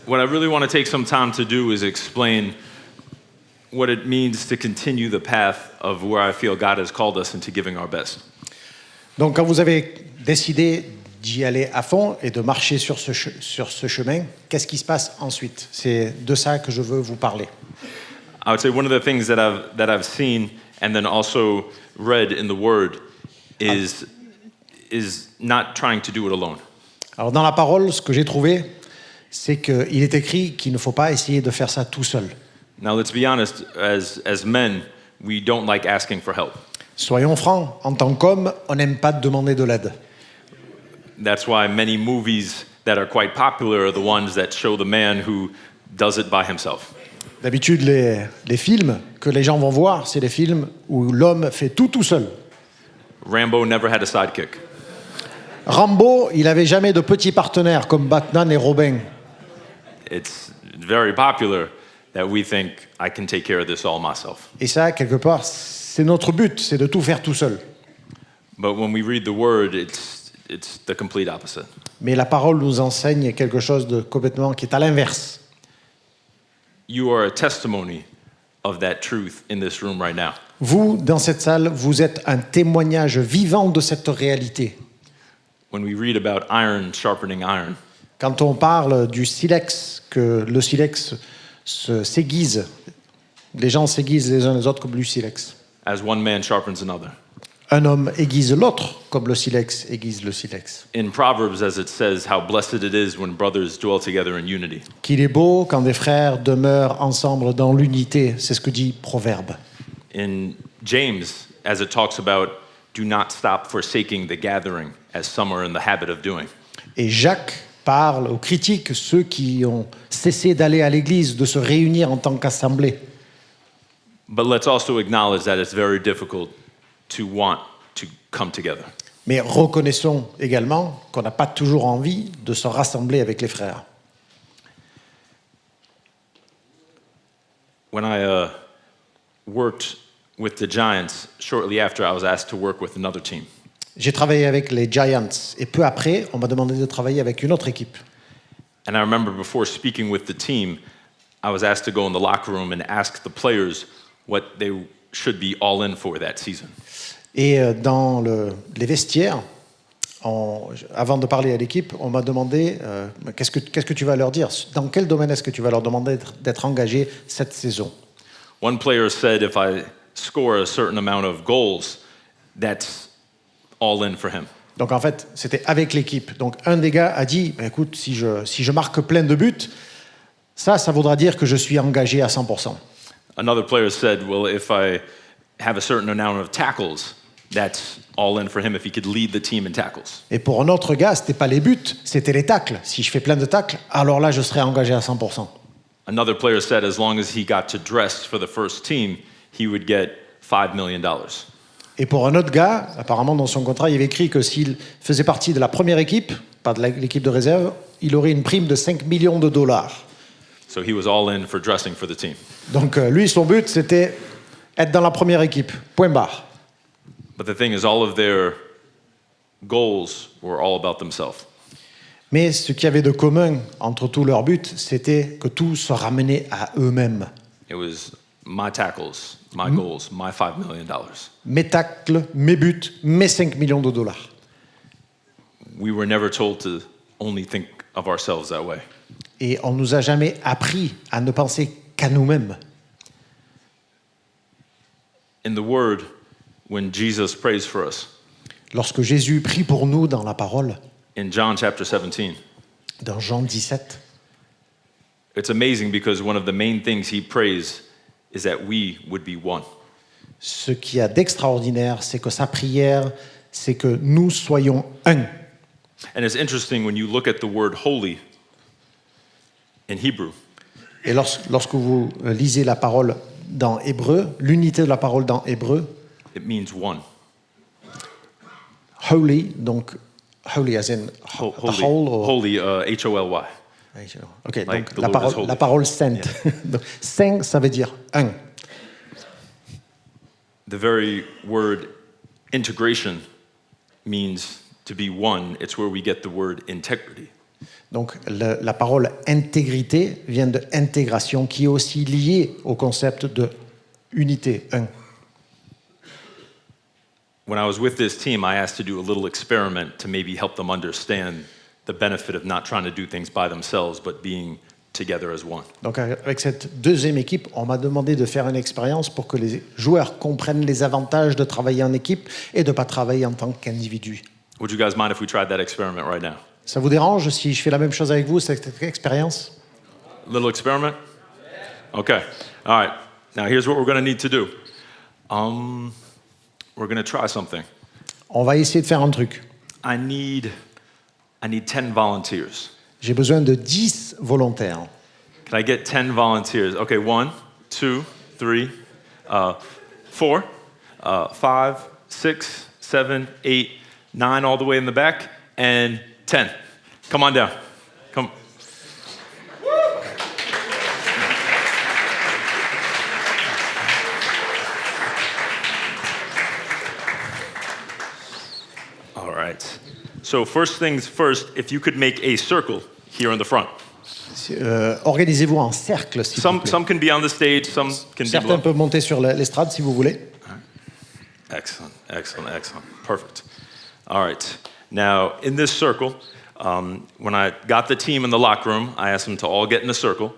what I really want to take some time to do is explain what it means to continue the path of where I feel God has called us into giving our best. Donc quand vous avez décidé d'y aller à fond et de marcher sur ce chemin, qu'est-ce qui se passe ensuite? C'est de ça que je veux vous parler. I would say one of the things that I've seen and then also read in the Word is not trying to do it alone. Alors dans la parole, ce que j'ai trouvé, c'est qu'il est écrit qu'il ne faut pas essayer de faire ça tout seul. Now let's be honest, as men, we don't like asking for help. Soyons francs, en tant qu'homme, on n'aime pas demander de l'aide. That's why many movies that are quite popular are the ones that show the man who does it by himself. D'habitude, les films que les gens vont voir, c'est les films où l'homme fait tout seul. Rambo never had a sidekick. Rambo, il n'avait jamais de petits partenaires comme Batman et Robin. It's very popular that we think I can take care of this all myself. Et ça, quelque part, c'est notre but, c'est de tout faire tout seul. But when we read the Word, it's the complete opposite. Mais la parole nous enseigne quelque chose de complètement qui est à l'inverse. You are a testimony of that truth in this room right now. Vous, dans cette salle, vous êtes un témoignage vivant de cette réalité. When we read about iron sharpening iron, Quand on parle du silex, que le silex s'aiguise, les gens s'aiguisent les uns les autres comme du silex. as one man sharpens another. Un homme aiguise l'autre comme le silex aiguise le silex. In Proverbs, as it says, how blessed it is when brothers dwell together in unity. Qu'il est beau quand des frères demeurent ensemble dans l'unité, c'est ce que dit Proverbe. In James, as it talks about, do not stop forsaking the gathering, as some are in the habit of doing. Et Jacques parle ou critique ceux qui ont cessé d'aller à l'église, de se réunir en tant qu'assemblée. But let's also acknowledge that it's very difficult to want to come together. Mais reconnaissons également qu'on n'a pas toujours envie de se rassembler avec les frères. When I worked with the Giants, shortly after I was asked to work with another team. J'ai travaillé avec les Giants et peu après, on m'a demandé de travailler avec une autre équipe. And I remember before speaking with the team, I was asked to go in the locker room and ask the players what they should be all in for that season. Et dans les vestiaires, avant de parler à l'équipe, on m'a demandé qu'est-ce que tu vas leur dire? Dans quel domaine est-ce que tu vas leur demander d'être engagé cette saison? One player said if I score a certain amount of goals, that's all in for him. Donc en fait, c'était avec l'équipe. Donc un des gars a dit, écoute, si je marque plein de buts, ça voudra dire que je suis engagé à 100%. Another player said, well, if I have a certain amount of tackles, that's all in for him if he could lead the team in tackles. Et pour un autre gars, c'était pas les buts, c'était les tacles. Si je fais plein de tacles, alors là, je serai engagé à 100%. Another player said as long as he got to dress for the first team, he would get $5 million. Et pour un autre gars, apparemment dans son contrat, il y avait écrit que s'il faisait partie de la première équipe, pas de l'équipe de réserve, il aurait une prime de 5 millions de dollars. So he was all in for dressing for the team. Donc lui, son but, c'était être dans la première équipe. Point barre. But the thing is, all of their goals were all about themselves. Mais ce qu'il y avait de commun entre tous leurs buts, c'était que tout se ramenait à eux-mêmes. It was my tackles, my goals, my $5 million. Mes tacles, mes buts, mes 5 millions de dollars. We were never told to only think of ourselves that way. Et on nous a jamais appris à ne penser qu'à nous-mêmes. In the Word, when Jesus prays for us, Lorsque Jésus prie pour nous dans la parole, in John chapter 17, dans Jean 17, it's amazing because one of the main things he prays is that we would be one. ce qu'il y a d'extraordinaire, c'est que sa prière, c'est que nous soyons un. And it's interesting when you look at the word holy in Hebrew, Et lorsque vous lisez la parole dans Hébreu, l'unité de la parole dans Hébreu, it means one. holy, donc holy as in the whole, or... Holy, H-O-L-Y. Ok, Like donc the Lord is holy. la parole sainte. Donc, saint, ça veut dire un. The very word integration means to be one. It's where we get the word integrity. Donc la parole intégrité vient de intégration, qui est aussi liée au concept de unité, un. When I was with this team, I asked to do a little experiment to maybe help them understand the benefit of not trying to do things by themselves, but being together as one. Donc avec cette deuxième équipe, on m'a demandé de faire une expérience pour que les joueurs comprennent les avantages de travailler en équipe et de ne pas travailler en tant qu'individu. Would you guys mind if we tried that experiment right now? Ça vous dérange si je fais la même chose avec vous, cette expérience? Little experiment? Okay. All right. Now here's what we're going to need to do. We're going to try something. On va essayer de faire un truc. I need 10 volunteers. J'ai besoin de 10 volontaires. Can I get 10 volunteers? Okay, 1, 2, 3, 4, 5, 6, 7, 8, 9, all the way in the back, and 10. Come on down. Come. All right. So first things first, if you could make a circle here in the front. Organisez-vous en cercle, s'il vous plaît. Some can be on the stage, some can be Certains below. peuvent monter sur l'estrade, si vous voulez. Excellent, excellent, excellent. Perfect. All right. Now, in this circle, when I got the team in the locker room, I asked them to all get in a circle.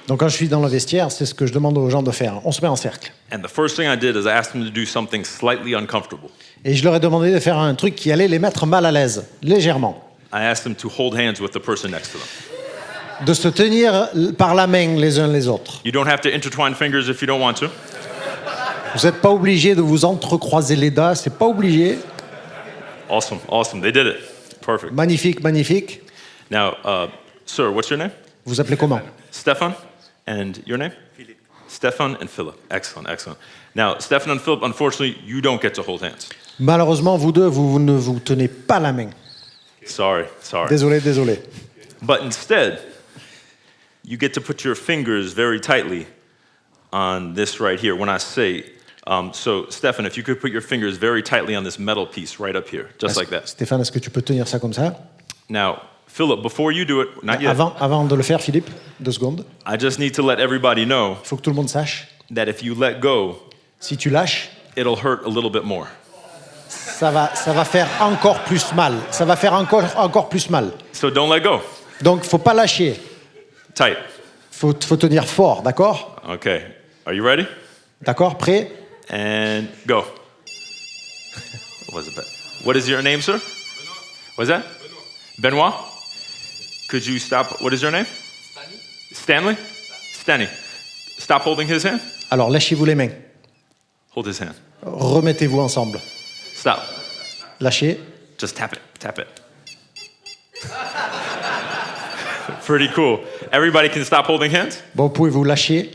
Donc quand je suis dans le vestiaire, c'est ce que je demande aux gens de faire. On se met en cercle. And the first thing I did is I asked them to do something slightly uncomfortable. Et je leur ai demandé de faire un truc qui allait les mettre mal à l'aise, légèrement. I asked them to hold hands with the person next to them. De se tenir par la main les uns les autres. You don't have to intertwine fingers if you don't want to. Vous n'êtes pas obligé de vous entrecroiser les doigts, c'est pas obligé. Awesome, awesome. They did it. Perfect. Magnifique, magnifique. Now, sir, what's your name? Vous appelez comment? Stefan. And your name? Philip. Stefan and Philip. Excellent, excellent. Now, Stefan and Philip, unfortunately, you don't get to hold hands. Malheureusement, vous deux, vous ne vous tenez pas la main. Sorry, sorry. Désolé, désolé. But instead, you get to put your fingers very tightly on this right here when I say, so Stefan, if you could put your fingers very tightly on this metal piece right up here, just like that. Stéphane, est-ce que tu peux tenir ça comme ça? Now, Philip, before you do it, not yet, Avant de le faire, Philippe, 2 secondes. I just need to let everybody know Il faut que tout le monde sache. that if you let go, Si tu lâches, it'll hurt a little bit more. ça va faire encore plus mal. Ça va faire encore plus mal. So don't let go. Donc, faut pas lâcher. Tight. Faut tenir fort, d'accord? Okay. Are you ready? D'accord, prêt? And go. What is your name, sir? What's that? Benoit. Could you stop? What is your name? Stanley. Stanley. Stop holding his hand. Alors, lâchez-vous les mains. Hold his hand. Remettez-vous ensemble. Stop. Lâchez. Just tap it. Tap it. Pretty cool. Everybody can stop holding hands. Bon, vous pouvez vous lâcher.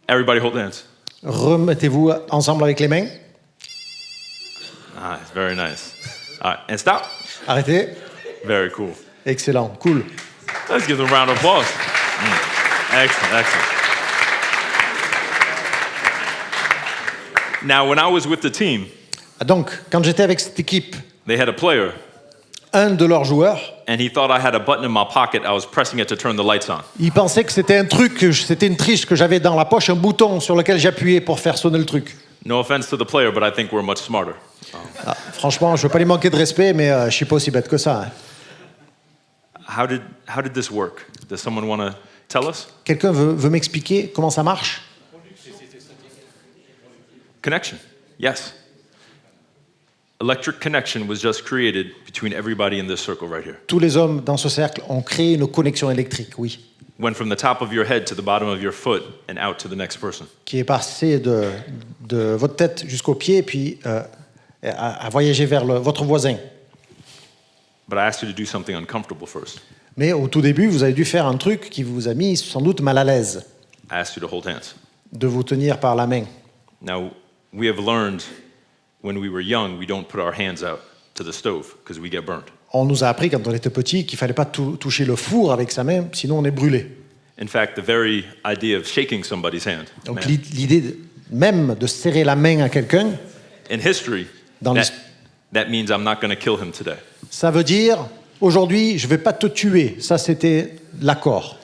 Everybody hold hands. Remettez-vous ensemble avec les mains. Ah, very nice. All right, and stop. Arrêtez. Very cool. Excellent, cool. Let's give them a round of applause. Excellent, excellent. Now, when I was with the team, Donc, quand j'étais avec cette équipe, they had a player, un de leurs joueurs, and he thought I had a button in my pocket. I was pressing it to turn the lights on. il pensait que c'était un truc, c'était une triche que j'avais dans la poche, un bouton sur lequel j'appuyais pour faire sonner le truc. No offense to the player, but I think we're much smarter. Ah, franchement, je veux pas lui manquer de respect, mais je suis pas aussi bête que ça. Hein. How did this work? Does someone want to tell us? Quelqu'un veut m'expliquer comment ça marche? Connection. Yes. Electric connection was just created between everybody in this circle right here. Tous les hommes dans ce cercle ont créé une connexion électrique, oui, Went from the top of your head to the bottom of your foot and out to the next person. qui est passée de votre tête jusqu'aux pieds, puis à voyager vers votre voisin. But I asked you to do something uncomfortable first. Mais au tout début, vous avez dû faire un truc qui vous a mis sans doute mal à l'aise, I asked you to hold hands. de vous tenir par la main. Now, we have learned when we were young, we don't put our hands out to the stove because we get burned. On nous a appris quand on était petit qu'il fallait pas toucher le four avec sa main, sinon on est brûlé. In fact, the very idea of shaking somebody's hand, Donc man, l'idée même de serrer la main à quelqu'un, in history, Dans that means I'm not going to kill him today. ça veut dire aujourd'hui, je ne vais pas te tuer. Ça, c'était l'accord.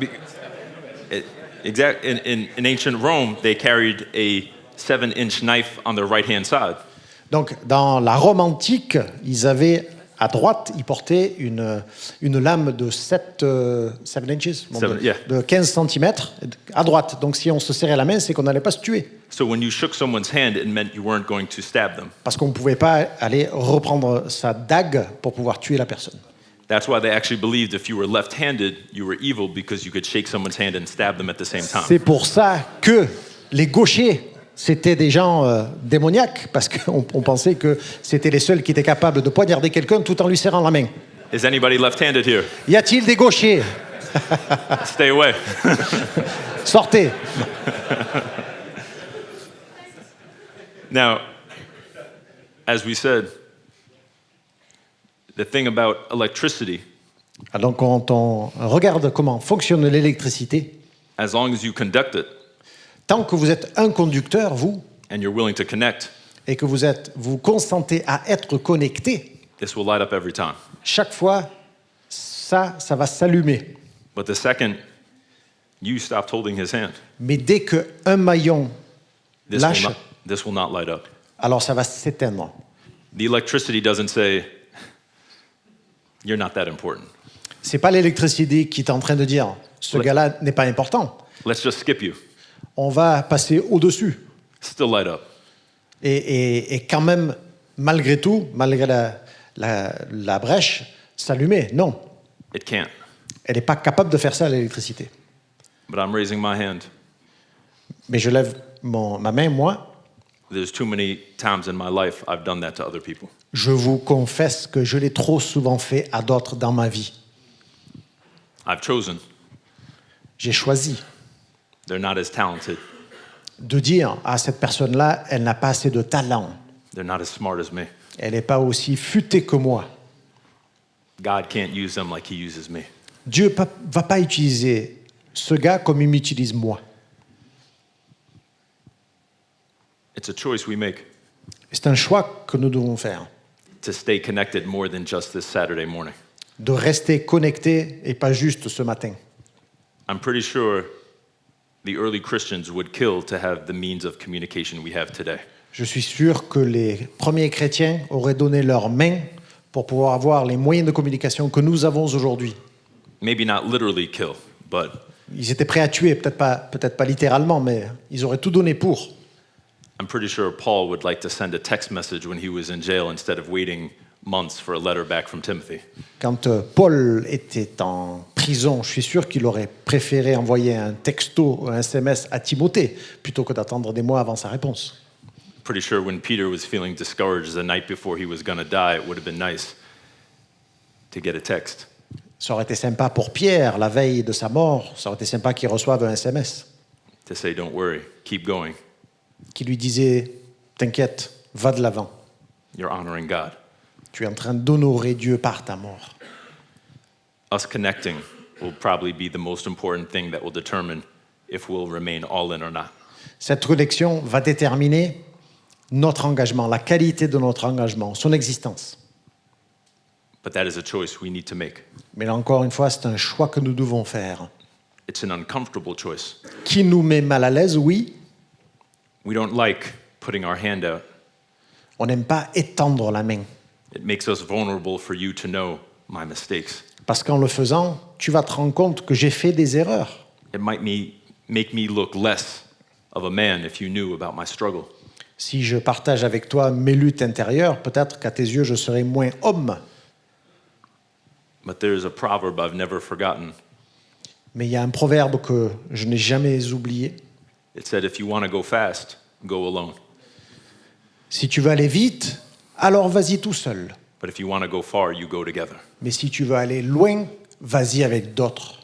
Be- in ancient Rome, they carried a 7-inch knife on their right-hand side. Donc, dans la Rome antique, ils avaient à droite, ils portaient une lame de 7 inches, bon, Seven, yeah. de 15 cm à droite. Donc, si on se serrait la main, c'est qu'on n'allait pas se tuer. So when you shook someone's hand, it meant you weren't going to stab them. Parce qu'on ne pouvait pas aller reprendre sa dague pour pouvoir tuer la personne. That's why they actually believed if you were left-handed, you were evil because you could shake someone's hand and stab them at the same C'est time. pour ça que les gauchers, c'était des gens démoniaques, parce qu'on pensait que c'était les seuls qui étaient capables de poignarder quelqu'un tout en lui serrant la main. Is anybody left-handed here? Y a-t-il des gauchers? Stay away. Sortez. Now, as we said, the thing about electricity, Donc quand on regarde comment fonctionne l'électricité, as long as you conduct it tant que vous êtes un conducteur, vous, and you're willing to connect, et que vous consentez à être connecté, this will light up every time. chaque fois, ça va s'allumer. But the second you stopped holding his hand, Mais dès qu'un maillon lâche, this will not light up. alors ça va s'éteindre. The electricity doesn't say, you're not that important. C'est pas l'électricité qui est en train de dire ce Ouais. gars-là n'est pas important. Let's just skip you. On va passer au-dessus. Still light up. Et quand même, malgré tout, malgré la brèche, s'allumer. Non, It can't. elle n'est pas capable de faire ça, l'électricité. But I'm raising my hand. Mais je lève ma main, moi. There's too many times in my life I've done that to other people. Je vous confesse que je l'ai trop souvent fait à d'autres dans ma vie. I've chosen. J'ai choisi They're not as talented. de dire à cette personne-là, elle n'a pas assez de talent. They're not as smart as me. Elle n'est pas aussi futée que moi. God can't use them like he uses me. Dieu ne va pas utiliser ce gars comme il m'utilise moi. It's a choice we make C'est un choix que nous devons faire, to stay connected more than just this Saturday morning. de rester connecté et pas juste ce matin. I'm pretty sure the early Christians would kill to have the means of communication we have today. Je suis sûr que les premiers chrétiens auraient donné leurs mains pour pouvoir avoir les moyens de communication que nous avons aujourd'hui. Maybe not literally kill, but Ils étaient prêts à tuer, peut-être pas littéralement, mais ils auraient tout donné pour. I'm pretty sure Paul would like to send a text message when he was in jail instead of waiting months for a letter back from Timothy. Quand Paul était en prison, je suis sûr qu'il aurait préféré envoyer un texto, un SMS à Timothée, plutôt que d'attendre des mois avant sa réponse. Pretty sure when Peter was feeling discouraged the night before he was going to die, it would have been nice to get a text. Ça aurait été sympa pour Pierre, la veille de sa mort, ça aurait été sympa qu'il reçoive un SMS To say, don't worry, keep going. qui lui disait « T'inquiète, va de l'avant, You're honoring God. tu es en train d'honorer Dieu par ta mort. » Us connecting will probably be the most important thing that will determine if we'll remain all in or not. Cette connexion va déterminer notre engagement, la qualité de notre engagement, son existence. But that is a choice we need to make. Mais là encore une fois, c'est un choix que nous devons faire. It's an uncomfortable choice. Qui nous met mal à l'aise, oui. We don't like putting our hand out. On n'aime pas étendre la main. It makes us vulnerable for you to know my mistakes. Parce qu'en le faisant, tu vas te rendre compte que j'ai fait des erreurs. It might make me look less of a man if you knew about my struggle. Si je partage avec toi mes luttes intérieures, peut-être qu'à tes yeux, je serai moins homme. But there is a proverb I've never forgotten. Mais il y a un proverbe que je n'ai jamais oublié. It said, if you want to go fast, go alone. Si tu veux aller vite, alors vas-y tout seul. But if you want to go far, you go together. Mais si tu veux aller loin, vas-y avec d'autres.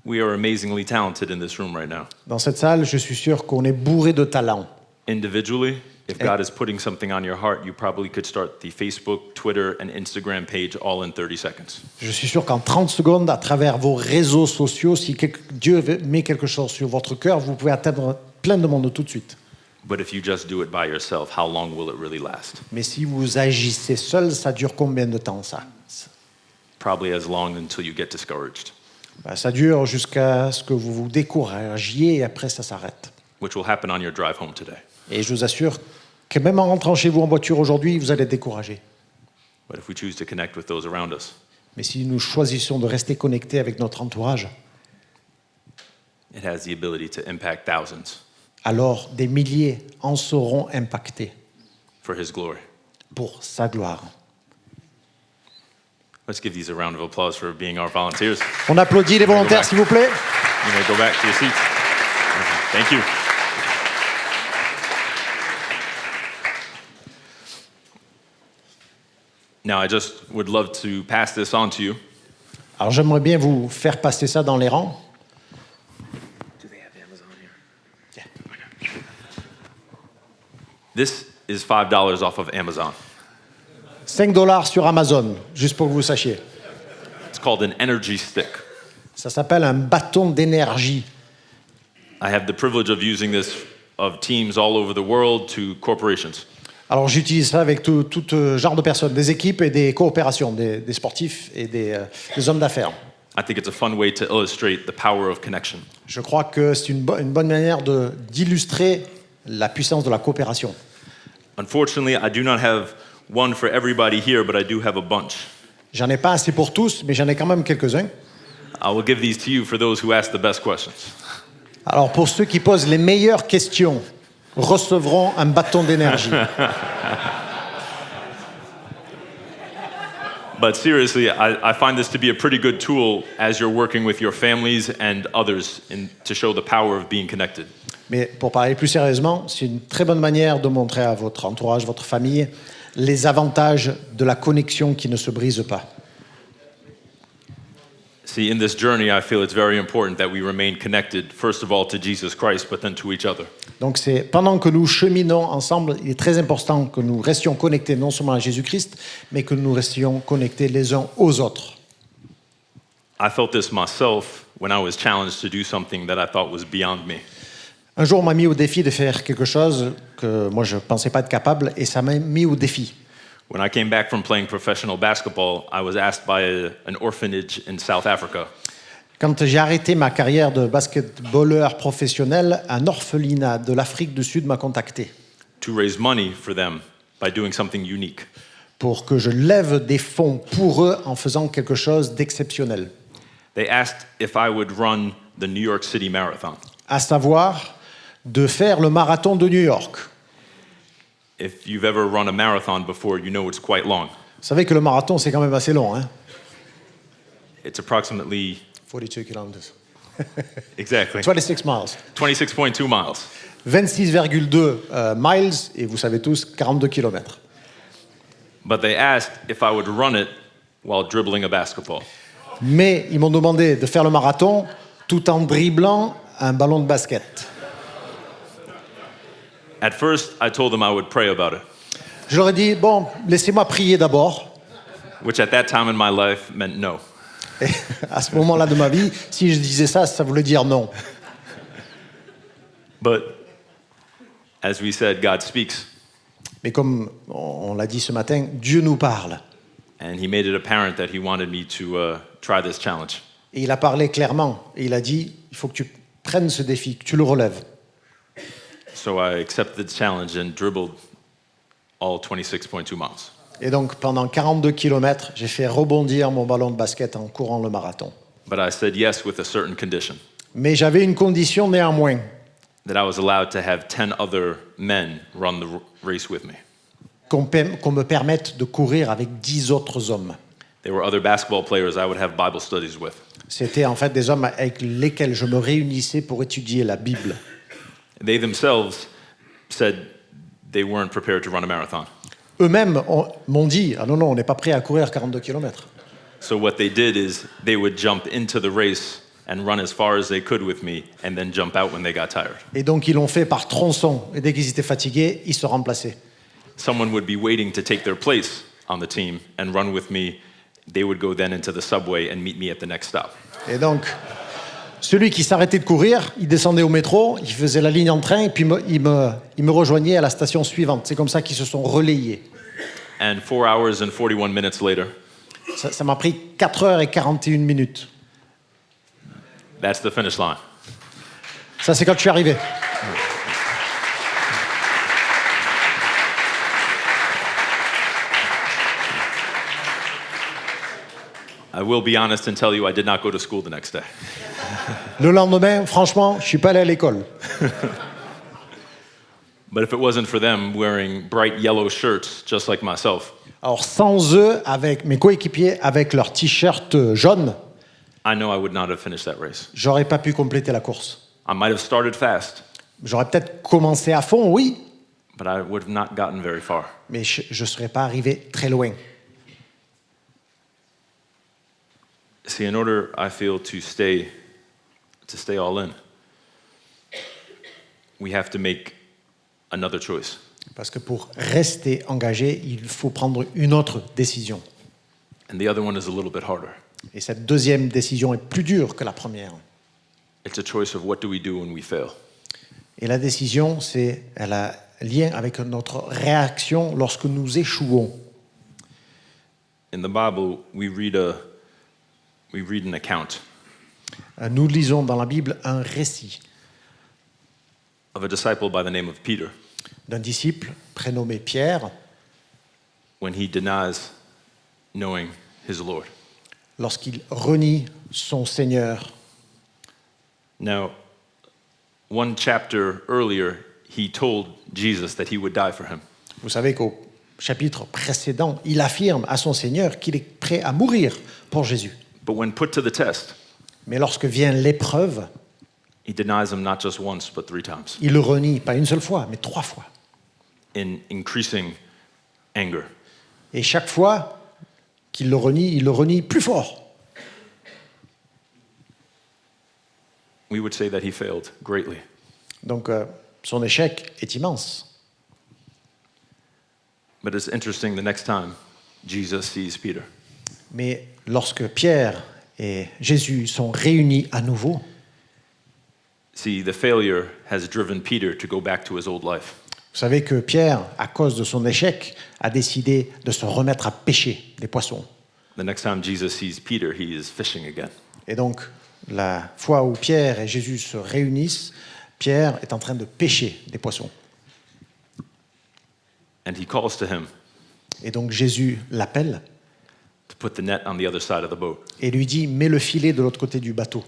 We are amazingly talented in this room right now. Dans cette salle, je suis sûr qu'on est bourré de talent. Individually, if God is putting something on your heart, you probably could start the Facebook, Twitter, and Instagram page all in 30 seconds. Je suis sûr qu'en 30 secondes, à travers vos réseaux sociaux, si Dieu met quelque chose sur votre cœur, vous pouvez atteindre plein de monde tout de suite. But if you just do it by yourself, how long will it really last? Mais si vous agissez seul, ça dure combien de temps ça? Probably as long until you get discouraged, Ben, ça dure jusqu'à ce que vous vous découragiez et après ça s'arrête. which will happen on your drive home today. Et je vous assure que même en rentrant chez vous en voiture aujourd'hui, vous allez être découragé. But if we choose to connect with those around us, Mais si nous choisissons de rester connectés avec notre entourage, it has the ability to impact thousands alors des milliers en seront impactés for His glory. pour sa gloire. Let's give these a round of applause for being our volunteers. On applaudit les volontaires, s'il vous plaît. You may go back to your seats. Thank you. Now, I just would love to pass this on to you. Alors j'aimerais bien vous faire passer ça dans les rangs. This is $5 off of Amazon. 5 $ sur Amazon, juste pour que vous sachiez. It's called an energy stick. Ça s'appelle un bâton d'énergie. I have the privilege of using this of teams all over the world to corporations. Alors j'utilise ça avec tout genre de personnes, des équipes et des coopérations, des sportifs et des hommes d'affaires. I think it's a fun way to illustrate the power of connection. Je crois que c'est une bonne manière d'illustrer la puissance de la coopération. Unfortunately, I do not have one for everybody here, but I do have a bunch. J'en ai pas assez pour tous, mais j'en ai quand même quelques-uns. I will give these to you for those who ask the best questions. Alors pour ceux qui posent les meilleures questions, recevront un bâton d'énergie. But seriously, I find this to be a pretty good tool as you're working with your families and others to show the power of being connected. Mais pour parler plus sérieusement, c'est une très bonne manière de montrer à votre entourage, votre famille, les avantages de la connexion qui ne se brise pas. See, in this journey, I feel it's very important that we remain connected, first of all, to Jesus Christ, but then to each other. Donc c'est pendant que nous cheminons ensemble, il est très important que nous restions connectés non seulement à Jésus-Christ, mais que nous restions connectés les uns aux autres. I felt this myself when I was challenged to do something that I thought was beyond me. Un jour, on m'a mis au défi de faire quelque chose que moi je ne pensais pas être capable, et ça m'a mis au défi. When I came back from playing professional basketball, I was asked by an orphanage in South Africa Quand j'ai arrêté ma carrière de basketballeur professionnel, un orphelinat de l'Afrique du Sud m'a contacté to raise money for them by doing something unique. pour que je lève des fonds pour eux en faisant quelque chose d'exceptionnel. They asked if I would run the New York City Marathon. À savoir de faire le marathon de New York. If you've ever run a marathon before, you know it's quite long. Vous savez que le marathon, c'est quand même assez long, hein? It's approximately, 42 kilometers. exactly, 26 miles. 26.2 miles. 26,2 miles, et vous savez tous, 42 kilomètres. But they asked if I would run it while dribbling a basketball. Mais ils m'ont demandé de faire le marathon tout en dribblant un ballon de basket. At first, I told them I would pray about it, Je leur ai dit, bon, laissez-moi prier d'abord. which at that time in my life meant no. Et à ce moment-là de ma vie, si je disais ça, ça voulait dire non. But as we said, God speaks, Mais comme on l'a dit ce matin, Dieu nous parle. and He made it apparent that He wanted me to try this challenge. Et il a parlé clairement. Et il a dit, il faut que tu prennes ce défi, que tu le relèves. So I accepted the challenge and dribbled all 26.2 miles. Et donc, pendant 42 kilomètres, j'ai fait rebondir mon ballon de basket en courant le marathon. But I said yes with a certain condition, Mais j'avais une condition néanmoins, that I was allowed to have 10 other men run the race with me. qu'on me permette de courir avec 10 autres hommes. There were other basketball players I would have Bible studies with. C'était en fait des hommes avec lesquels je me réunissais pour étudier la Bible. They themselves said they weren't prepared to run a marathon. Eux-mêmes m'ont dit, ah non, non, on n'est pas prêt à courir 42 kilomètres. So what they did is they would jump into the race and run as far as they could with me and then jump out when they got tired. Et donc ils l'ont fait par tronçon. Et dès qu'ils étaient fatigués, ils se remplaçaient. Someone would be waiting to take their place on the team and run with me. They would go then into the subway and meet me at the next stop. Et donc, Celui qui s'arrêtait de courir, il descendait au métro, il faisait la ligne en train et puis il me rejoignait à la station suivante. C'est comme ça qu'ils se sont relayés. And 4 hours and 41 minutes later, Ça m'a pris 4 heures et 41 minutes. that's the finish line. Ça, c'est quand je suis arrivé. I will be honest and tell you I did not go to school the next day. Le lendemain, franchement, je suis pas allé à l'école. But if it wasn't for them wearing bright yellow shirts just like myself, Alors, sans eux, avec mes coéquipiers, avec leur t-shirt jaune, I know I would not have finished that race. j'aurais pas pu compléter la course. I might have started fast, J'aurais peut-être commencé à fond, oui, but I would have not gotten very far. mais je ne serais pas arrivé très loin. See, in order, I feel, to stay all in, we have to make another choice. Parce que pour rester engagé, il faut prendre une autre décision. And the other one is a little bit harder. Et cette deuxième décision est plus dure que la première. It's a choice of what do we do when we fail. Et la décision, elle a lien avec notre réaction lorsque nous échouons. In the Bible, we read an account Nous lisons dans la Bible un récit of a disciple by the name of Peter d'un disciple prénommé Pierre when he denies knowing his Lord. lorsqu'il renie son Seigneur. Now, one chapter earlier, he told Jesus that he would die for him. Vous savez qu'au chapitre précédent, il affirme à son Seigneur qu'il est prêt à mourir pour Jésus. But when put to the test, Mais lorsque vient l'épreuve, he denies him not just once, but 3 times il le renie, pas une seule fois, mais 3 fois. in increasing anger. Et chaque fois qu'il le renie, il le renie plus fort. We would say that he failed greatly. Donc son échec est immense. But it's interesting, the next time Jesus sees Peter, Mais lorsque Pierre et Jésus sont réunis à nouveau, see, the failure has driven Peter to go back to his old life. vous savez que Pierre, à cause de son échec, a décidé de se remettre à pêcher des poissons. The next time Jesus sees Peter, he is fishing again. Et donc, la fois où Pierre et Jésus se réunissent, Pierre est en train de pêcher des poissons. And he calls to him Et donc Jésus l'appelle to put the net on the other side of the boat. et lui dit « Mets le filet de l'autre côté du bateau ».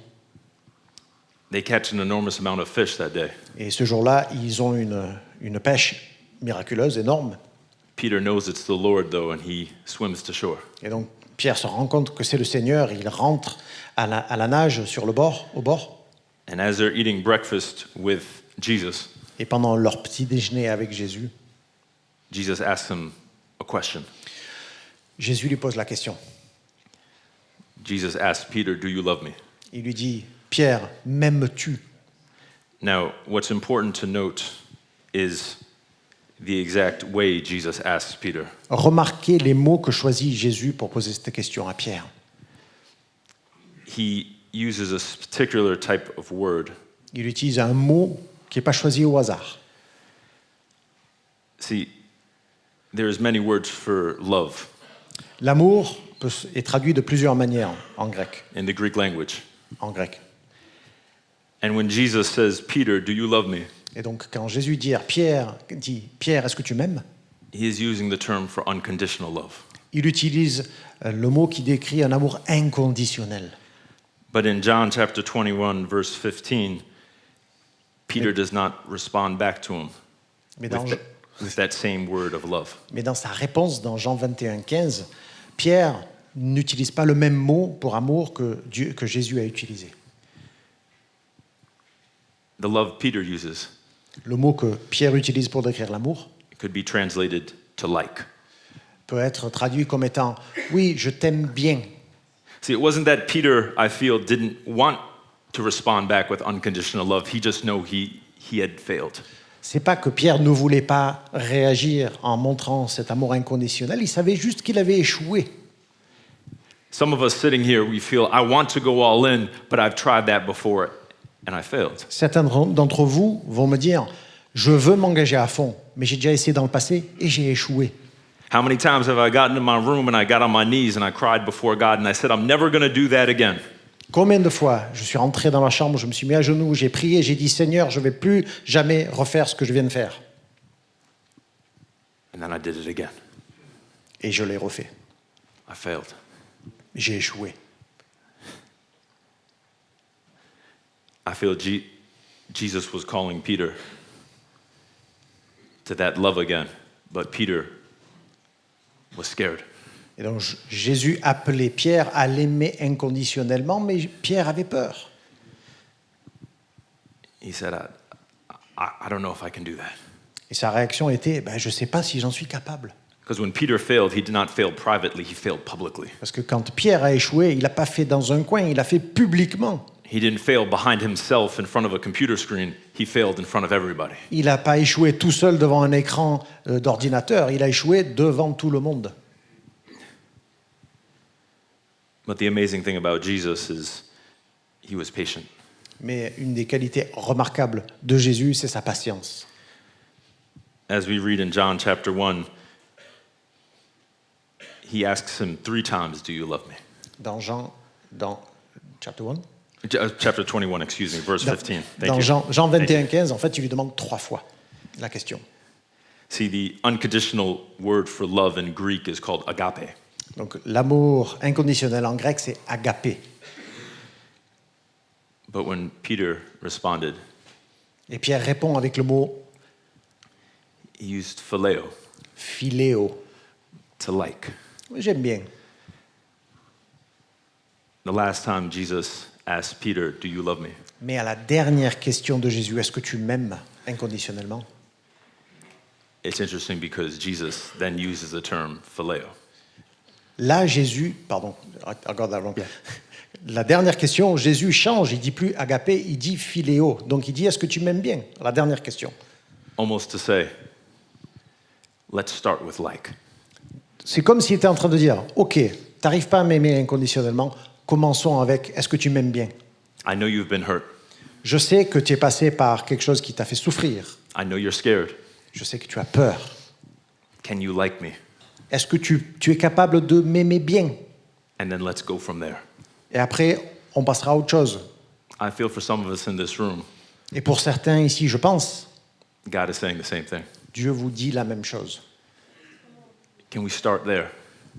They catch an enormous amount of fish that day. Et ce jour-là, ils ont une pêche miraculeuse, énorme. Peter knows it's the Lord, though, and he swims to shore. Et donc Pierre se rend compte que c'est le Seigneur, il rentre à la nage sur le bord, au bord. And as they're eating breakfast with Jesus, Et pendant leur petit déjeuner avec Jésus, Jesus asks him a question. Jésus lui pose la question. Jesus asks Peter, "Do you love me?" Il lui dit « Pierre, m'aimes-tu » Now, what's important to note is the exact way Jesus asks Peter. Remarquez les mots que choisit Jésus pour poser cette question à Pierre. He uses a particular type of word. Il utilise un mot qui n'est pas choisi au hasard. See, there's many words for love L'amour est traduit de plusieurs manières en grec. in the Greek language. En grec. And when Jesus says, "Peter, do you love me?" Et donc, quand Jésus dit Pierre, est-ce que tu m'aimes? he is using the term for unconditional love. Il utilise le mot qui décrit un amour inconditionnel. But in John chapter 21, verse 15, Peter does not respond back to him Mais dans, with that same word of love. mais dans sa réponse, dans Jean 21, 15, Pierre n'utilise pas le même mot pour amour que Jésus a utilisé. The love Peter uses Le mot que Pierre utilise pour décrire l'amour could be translated to like. peut être traduit comme étant « Oui, je t'aime bien ». See, it wasn't that Peter, I feel, didn't want to respond back with unconditional love. He just knew he had failed. C'est pas que Pierre ne voulait pas réagir en montrant cet amour inconditionnel, il savait juste qu'il avait échoué. Some of us sitting here, we feel, I want to go all in, but I've tried that before and I failed. Certains d'entre vous vont me dire, je veux m'engager à fond, mais j'ai déjà essayé dans le passé et j'ai échoué. How many times have I gotten in my room and I got on my knees and I cried before God and I said, I'm never going to do that again. Combien de fois je suis rentré dans ma chambre, je me suis mis à genoux, j'ai prié, j'ai dit, Seigneur, je ne vais plus jamais refaire ce que je viens de faire. And then I did it again. Et je l'ai refait. I failed. J'ai échoué. I feel Jesus was calling Peter to that love again, but Peter was scared. Et donc Jésus appelait Pierre à l'aimer inconditionnellement, mais Pierre avait peur. He said, I don't know if I can do that. Et sa réaction était, je ne sais pas si j'en suis capable. Because when Peter failed, he did not fail privately, he failed publicly. Parce que quand Pierre a échoué, il n'a pas fait dans un coin, il a fait publiquement. He didn't fail behind himself in front of a computer screen, he failed in front of everybody. Il n'a pas échoué tout seul devant un écran d'ordinateur, il a échoué devant tout le monde. But the amazing thing about Jesus is he was patient. Mais une des qualités remarquables de Jésus, c'est sa patience. As we read in John chapter 1, he asks him 3 times, do you love me? Dans chapter 1, Chapter 21, excuse me, verse 15. Thank dans you. Jean 21, 15, en fait, il lui demande 3 fois la question. See, the unconditional word for love in Greek is called agape. Donc l'amour inconditionnel en grec, c'est agapé. But when Peter responded, Et Pierre répond avec le mot he used phileo, philéo. to like. J'aime bien. The last time Jesus asked Peter, do you love me? Mais à la dernière question de Jésus, est-ce que tu m'aimes inconditionnellement? It's interesting because Jesus then uses the term phileo. Là, Jésus, pardon, I got that wrong. Yeah. La dernière question, Jésus change, il dit plus agapé, il dit philéo. Donc il dit, est-ce que tu m'aimes bien? La dernière question. Almost to say, let's start with like. C'est comme s'il était en train de dire, ok, t'arrives pas à m'aimer inconditionnellement, commençons avec, est-ce que tu m'aimes bien? I know you've been hurt. Je sais que tu es passé par quelque chose qui t'a fait souffrir. I know you're scared. Je sais que tu as peur. Can you like me? Est-ce que tu es capable de m'aimer bien? And then let's go from there. Et après, on passera à autre chose. I feel for some of us in this room, Et pour certains ici, je pense, God is saying the same thing. Dieu vous dit la même chose. Can we start there?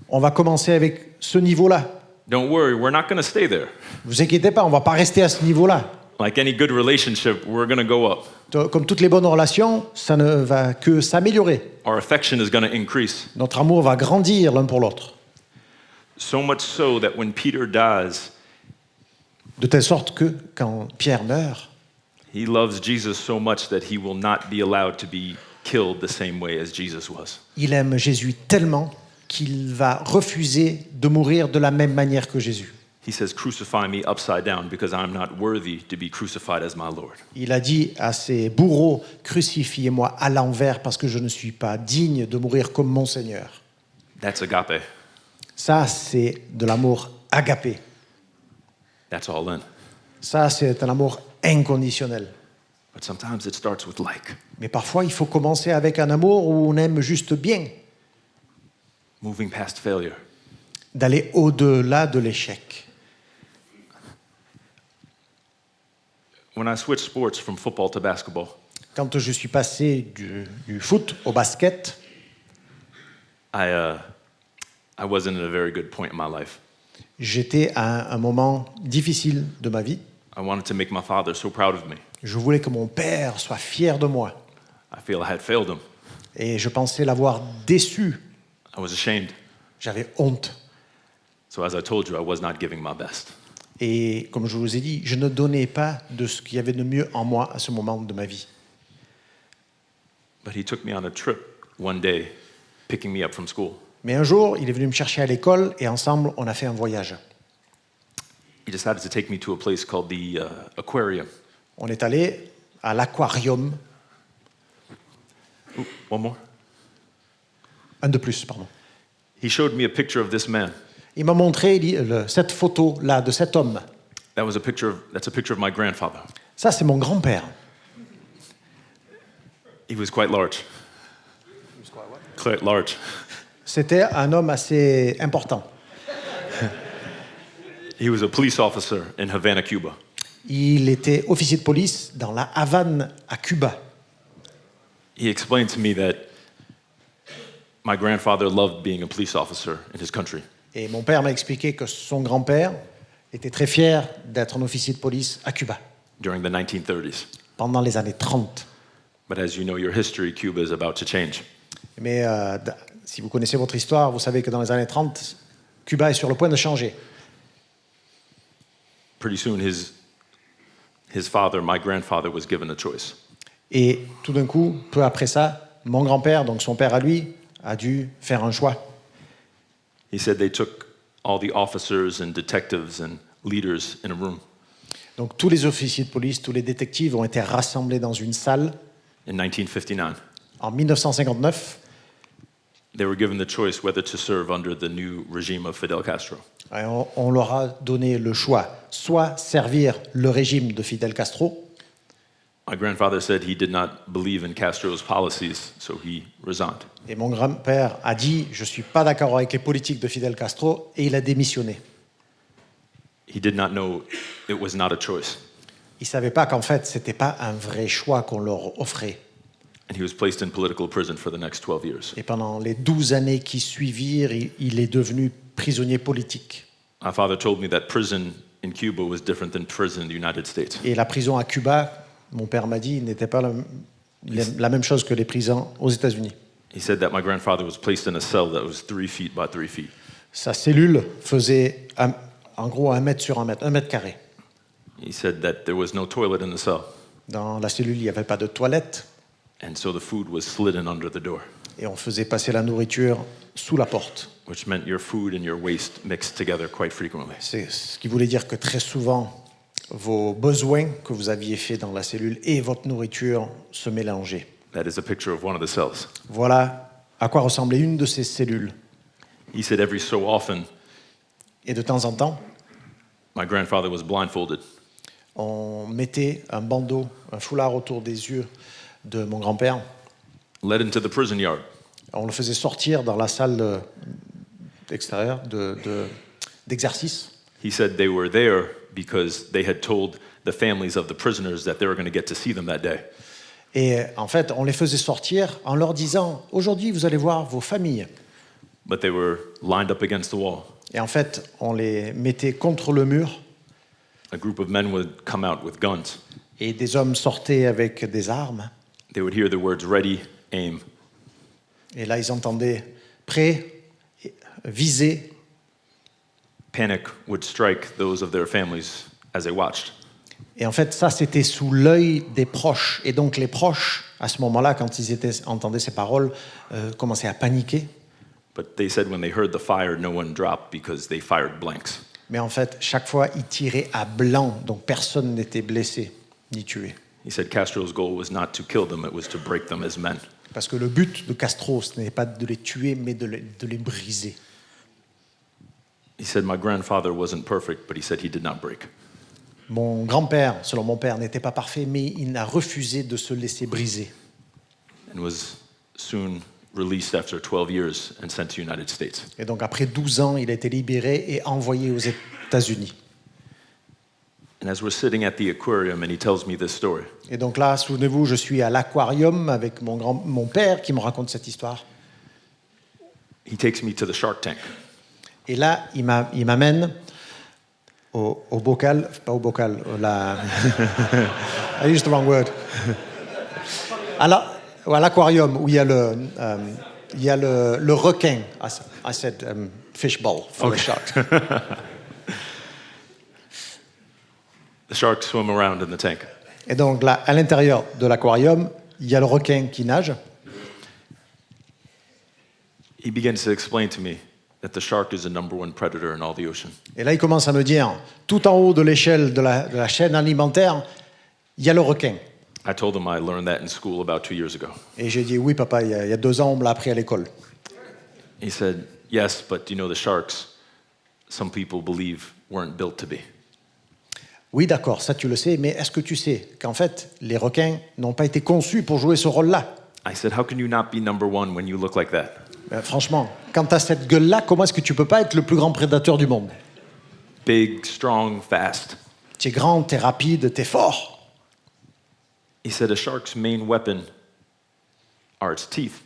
On va commencer avec ce niveau-là. Don't worry, we're not going to stay there. Ne vous inquiétez pas, on ne va pas rester à ce niveau-là. Like any good relationship, we're going to go up. Comme toutes les bonnes relations, ça ne va que s'améliorer. Our affection is going to increase. Notre amour va grandir l'un pour l'autre. So much so that when Peter dies, De telle sorte que quand Pierre meurt, he loves Jesus so much that he will not be allowed to be killed the same way as Jesus was. il aime Jésus tellement qu'il va refuser de mourir de la même manière que Jésus. He says, crucify me upside down because I'm not worthy to be crucified as my Lord. Il a dit à ses bourreaux, crucifiez-moi à l'envers parce que je ne suis pas digne de mourir comme mon Seigneur. That's agape. Ça, c'est de l'amour agapé. That's all in. Ça, c'est un amour inconditionnel. But sometimes it starts with like, Mais parfois, il faut commencer avec un amour où on aime juste bien, moving past failure. d'aller au-delà de l'échec. When I switched sports from football to basketball, Quand je suis passé du foot au basket, I wasn't at a very good point in my life. j'étais à un moment difficile de ma vie. I wanted to make my father so proud of me. Je voulais que mon père soit fier de moi. I feel I had failed him. Et je pensais l'avoir déçu. I was ashamed. J'avais honte. So as I told you, I was not giving my best. Et comme je vous ai dit, je ne donnais pas de ce qu'il y avait de mieux en moi à ce moment de ma vie. But he took me on a trip one day, picking me up from school. Mais un jour, il est venu me chercher à l'école et ensemble, on a fait un voyage. He decided to take me to a place called the aquarium. On est allé à l'aquarium. One more. Un de plus, pardon. He showed me a picture of this man. Il m'a montré cette photo-là de cet homme. That's a picture of my grandfather. Ça, c'est mon grand-père. He was quite large. Quite large. C'était un homme assez important. He was a police officer in Havana, Cuba. Il était officier de police dans la Havane, à Cuba. He explained to me that my grandfather loved being a police officer in his country. Et mon père m'a expliqué que son grand-père était très fier d'être un officier de police à Cuba, During the 1930s. pendant les années 30. But as you know your history, Cuba is about to change. Mais si vous connaissez votre histoire, vous savez que dans les années 30, Cuba est sur le point de changer. Pretty soon, his father, my grandfather, was given a choice. Et tout d'un coup, peu après ça, mon grand-père, donc son père à lui, a dû faire un choix. He said they took all the officers and detectives and leaders in a room Donc tous les officiers de police, tous les détectives ont été rassemblés dans une salle in 1959. en 1959. They were given the choice whether to serve under the new regime of Fidel Castro. Et on leur a donné le choix, soit servir le régime de Fidel Castro. My grandfather said he did not believe in Castro's policies, so he resigned. Et mon grand-père a dit, je ne suis pas d'accord avec les politiques de Fidel Castro, et il a démissionné. He did not know it was not a choice, Il ne savait pas qu'en fait, ce n'était pas un vrai choix qu'on leur offrait. and he was placed in political prison for the next 12 years. Et pendant les 12 années qui suivirent, il est devenu prisonnier politique. My father told me that prison in Cuba was different than prison in the United States. Et la prison à Cuba, mon père m'a dit, n'était pas la même chose que les prisons aux États-Unis. He said that my grandfather was placed in a cell that was 3 feet by 3 feet. Sa cellule faisait en gros 1 mètre sur 1 mètre, 1 mètre carré. He said that there was no toilet in the cell, Dans la cellule, il n'y avait pas de toilette and so the food was slid in under the door, et on faisait passer la nourriture sous la porte. which meant your food and your waste mixed together quite frequently. C'est ce qui voulait dire que très souvent, vos besoins que vous aviez faits dans la cellule et votre nourriture se mélangeaient. That is a picture of one of the cells. Voilà à quoi ressemblait une de ces cellules. He said every so often, Et de temps en temps, my grandfather was blindfolded, on mettait un bandeau, un foulard autour des yeux de mon grand-père. led into the prison yard, On le faisait sortir dans la salle extérieure d'exercice. He said they were there because they had told the families of the prisoners that they were going to get to see them that day. Et en fait, on les faisait sortir en leur disant « Aujourd'hui, vous allez voir vos familles ». But they were lined up against the wall. Et en fait, on les mettait contre le mur A group of men would come out with guns. et des hommes sortaient avec des armes. They would hear the words ready, aim. Et là, ils entendaient « Prêt, viser ». Panic would strike those of their families as they watched. Et en fait, ça, c'était sous l'œil des proches. Et donc, les proches, à ce moment-là, quand ils entendaient ces paroles, commençaient à paniquer. But they said when they heard the fire, no one dropped because they fired blanks. Mais en fait, chaque fois, ils tiraient à blanc. Donc, personne n'était blessé ni tué. He said Castro's goal was not to kill them, it was to break them as men. Parce que le but de Castro, ce n'est pas de les tuer, mais de les briser. He said my grandfather wasn't perfect, but he said he did not break. Mon grand-père, selon mon père, n'était pas parfait, mais il a refusé de se laisser briser. And was soon released after 12 years and sent to the United States. Et donc, après 12 ans, il a été libéré et envoyé aux États-Unis. And as we're sitting at the aquarium and he tells me this story, Et donc là, souvenez-vous, je suis à l'aquarium avec mon père qui me raconte cette histoire. he takes me to the Shark Tank. Et là, il m'amène au bocal, pas au bocal, I used the wrong word. À l'aquarium où il y a le requin. I said fish bowl for the shark. The sharks swim around in the tank. Et donc là, à l'intérieur de l'aquarium, il y a le requin qui nage. He begins to explain to me that the shark is the number one predator in all the ocean. Et là, il commence à me dire, tout en haut de l'échelle de la chaîne alimentaire, il y a le requin. I told him I learned that in school about 2 years ago. Et j'ai dit, oui, papa, il y a 2 ans, on me l'a appris à l'école. He said, yes, but you know the sharks, some people believe weren't built to be. Oui, d'accord, ça tu le sais, mais est-ce que tu sais qu'en fait, les requins n'ont pas été conçus pour jouer ce rôle-là? I said, how can you not be number one when you look like that? Franchement, quand tu as cette gueule-là, comment est-ce que tu peux pas être le plus grand prédateur du monde? Big, strong, fast. Tu es grand, tu es rapide, tu es fort. He said, a shark's main weapon are its teeth.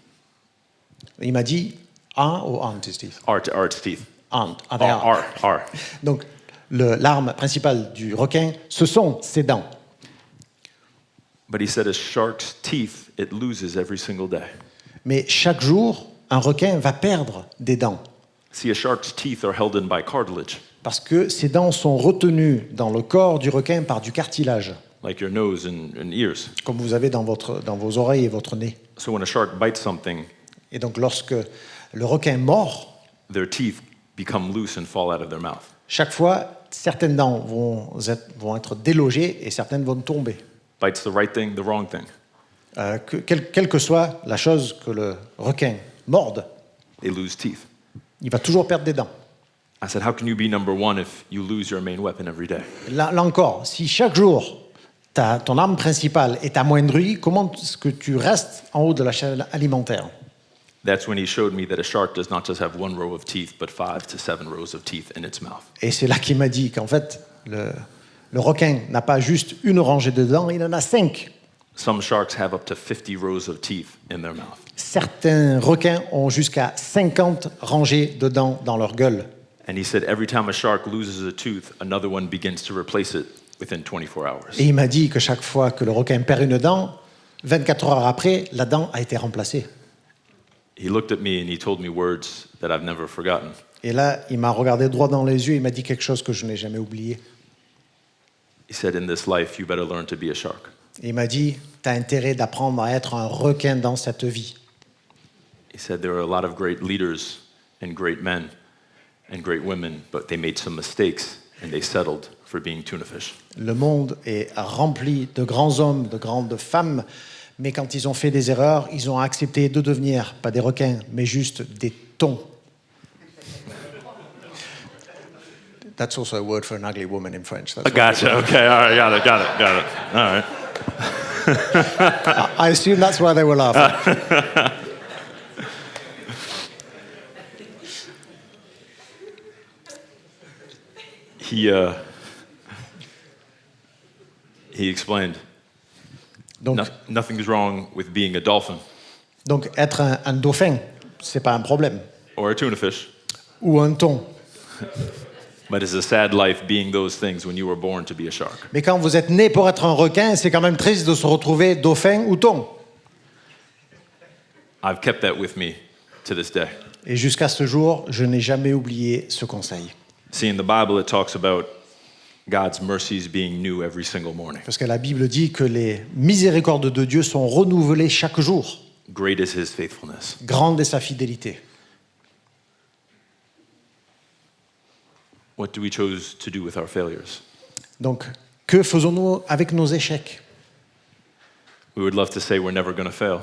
Il m'a dit, ou ant, Steve? Are its teeth. Ant, they are. Are. Donc, l'arme principale du requin, ce sont ses dents. But he said, a shark's teeth, it loses every single day. Mais chaque jour, un requin va perdre des dents. See, a shark's teeth are held in by cartilage, Parce que ces dents sont retenues dans le corps du requin par du cartilage, like your nose and ears. comme vous avez dans vos oreilles et votre nez. So when a shark bites something, Et donc, lorsque le requin mord, their teeth become loose and fall out of their mouth. chaque fois, certaines dents vont être délogées et certaines vont tomber. Bites the right thing, the wrong thing. Quelle que soit la chose que le requin morde, They lose teeth. il va toujours perdre des dents. I said, how can you be number one if you lose your main weapon every day? Là encore, si chaque jour, ton arme principale est amoindrie, comment est-ce que tu restes en haut de la chaîne alimentaire? That's when he showed me that a shark does not just have one row of teeth, but 5 to 7 rows of teeth in its mouth. Et c'est là qu'il m'a dit qu'en fait, le requin n'a pas juste une rangée de dents, il en a 5. Some sharks have up to 50 rows of teeth in their mouth. Certains requins ont jusqu'à 50 rangées de dents dans leur gueule. And he said every time a shark loses a tooth, another one begins to replace it within 24 hours. Et il m'a dit que chaque fois que le requin perd une dent, 24 heures après, la dent a été remplacée. He looked at me and he told me words that I've never forgotten. Et là, il m'a regardé droit dans les yeux et il m'a dit quelque chose que je n'ai jamais oublié. He said, in this life, you better learn to be a shark. Et il m'a dit, tu as intérêt d'apprendre à être un requin dans cette vie. He said, there are a lot of great leaders and great men and great women, but they made some mistakes and they settled for being tuna fish. Le monde est rempli de grands hommes, de grandes femmes, mais quand ils ont fait des erreurs, ils ont accepté de devenir, pas des requins, mais juste des thons. That's also a word for an ugly woman in French. That's Gotcha. Okay. All right. Got it. All right. I assume that's why they were laughing. He explained, Donc, nothing's wrong with being a dolphin donc être un dauphin, c'est pas un problème. or a tuna fish, Ou un thon. but it's a sad life being those things when you were born to be a shark. Mais quand vous êtes né pour être un requin, c'est quand même triste de se retrouver dauphin ou thon. I've kept that with me to this day. Et jusqu'à ce jour, je n'ai jamais oublié ce conseil. See, in the Bible, it talks about God's mercies being new every single morning. Parce que la Bible dit que les miséricordes de Dieu sont renouvelées chaque jour. Great is his faithfulness. Grande est sa fidélité. What do we choose to do with our failures? Donc, que faisons-nous avec nos échecs? We would love to say we're never going to fail,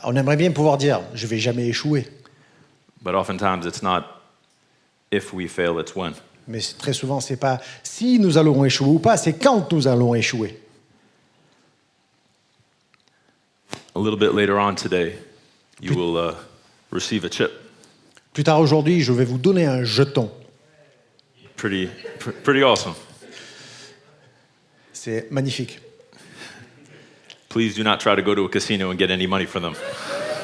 On aimerait bien pouvoir dire, je ne vais jamais échouer. but oftentimes it's not if we fail, it's when. Mais très souvent, c'est pas si nous allons échouer ou pas, c'est quand nous allons échouer. A little bit later on today, you will receive a chip. Plus tard aujourd'hui, je vais vous donner un jeton. Pretty awesome. C'est magnifique. Please do not try to go to a casino and get any money for them.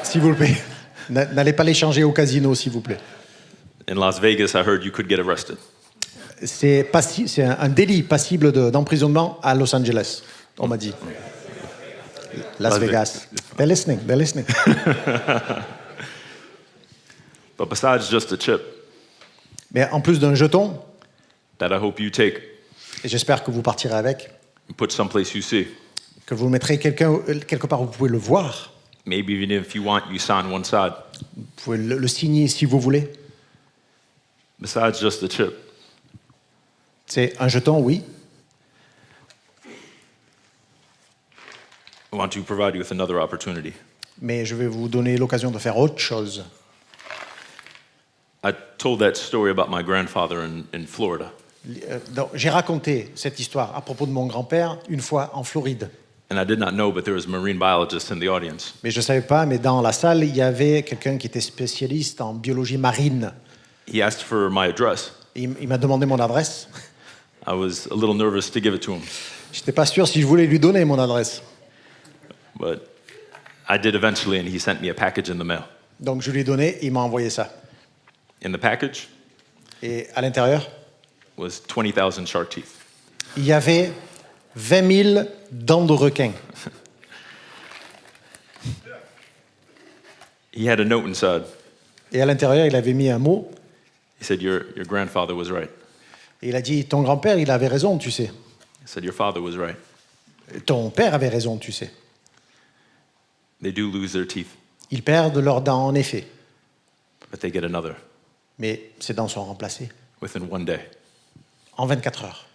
S'il vous plaît, n'allez pas les changer au casino, s'il vous plaît. In Las Vegas, I heard you could get arrested. C'est un délit passible d'emprisonnement à Los Angeles, on m'a dit. Las Vegas. They're listening. But besides just a chip Mais en plus d'un jeton, that I hope you take et j'espère que vous partirez avec, and put someplace you see, que vous le mettrez quelque part où vous pouvez le voir, maybe even if you want, you sign one side. vous pouvez le signer si vous voulez. Besides just the chip, C'est un jeton, oui, I want to provide you with another opportunity. mais je vais vous donner l'occasion de faire autre chose. I told that story about my grandfather in Florida. Donc, j'ai raconté cette histoire à propos de mon grand-père une fois en Floride. And I did not know, but there was a marine biologist in the audience. Mais je ne savais pas, mais dans la salle, il y avait quelqu'un qui était spécialiste en biologie marine. He asked for my address. Il m'a demandé mon adresse. I was a little nervous to give it to him, Je n'étais pas sûr si je voulais lui donner mon adresse. but I did eventually, and he sent me a package in the mail. Donc je lui ai donné, il m'a envoyé ça. In the package Et à l'intérieur, was 20,000 shark teeth. il y avait 20 000 dents de requin. He had a note inside. Et à l'intérieur, il avait mis un mot. He said, your grandfather was right. Et il a dit, ton grand-père, il avait raison, tu sais. He said, your father was right. Ton père avait raison, tu sais. They do lose their teeth, Ils perdent leurs dents, en effet. but they get another Mais ces dents sont remplacées within one day. en 24 heures.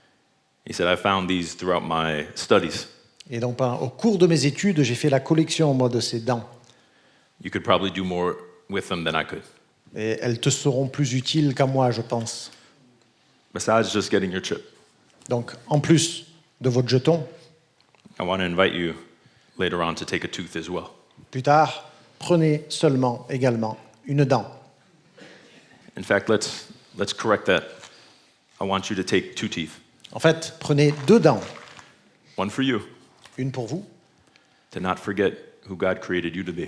He said, I found these throughout my studies. Et donc, au cours de mes études, j'ai fait la collection, moi, de ces dents. You could probably do more with them than I could. Et elles te seront plus utiles qu'à moi, je pense. Besides just getting your chip, Donc, en plus de votre jeton, I want to invite you later on to take a tooth as well. plus tard, prenez seulement, également, une dent. In fact, let's correct that. I want you to take 2 teeth, En fait, prenez 2 dents, one for you, une pour vous, to not forget who God created you to be.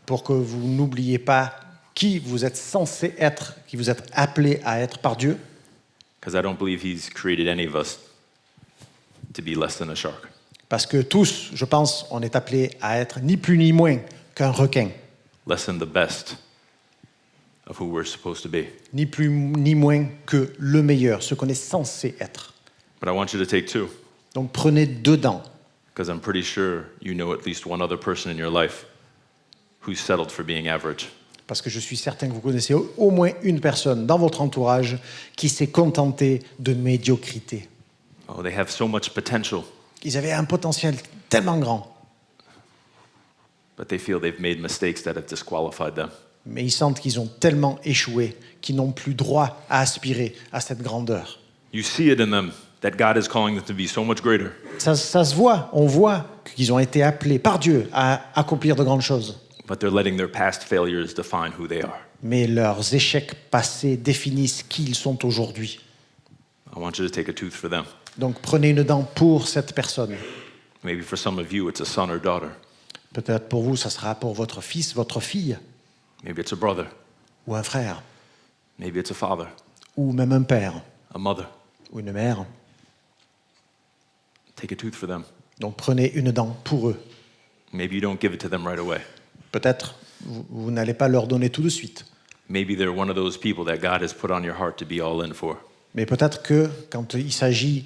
pour que vous n'oubliez pas qui vous êtes censé être, qui vous êtes appelé à être par Dieu, Because I don't believe He's created any of us to be less than a shark. parce que tous, je pense, on est appelés à être ni plus ni moins qu'un requin, Less than the best of who we're supposed to be. ni plus ni moins que le meilleur, ce qu'on est censé être. But I want you to take 2, Donc prenez 2 dents, because I'm pretty sure you know at least one other person in your life who's settled for being average. parce que je suis certain que vous connaissez au moins une personne dans votre entourage qui s'est contentée de médiocrité. Oh, they have so much potential, Ils avaient un potentiel tellement grand, but they feel they've made mistakes that have disqualified them. mais ils sentent qu'ils ont tellement échoué qu'ils n'ont plus droit à aspirer à cette grandeur. You see it in them that God is calling them to be so much greater, Ça se voit, on voit qu'ils ont été appelés par Dieu à accomplir de grandes choses. but they're letting their past failures define who they are. Mais leurs échecs passés définissent qui ils sont aujourd'hui. I want you to take a tooth for them. Donc prenez une dent pour cette personne. Maybe for some of you, it's a son or daughter. Peut-être pour vous, ça sera pour votre fils, votre fille, Maybe it's a brother. ou un frère, Maybe it's a father, ou même un père, a mother. ou une mère. Take a tooth for them. Donc prenez une dent pour eux. Maybe you don't give it to them right away. Peut-être vous n'allez pas leur donner tout de suite. Maybe they're one of those people that God has put on your heart to be all in for. Mais peut-être que quand il s'agit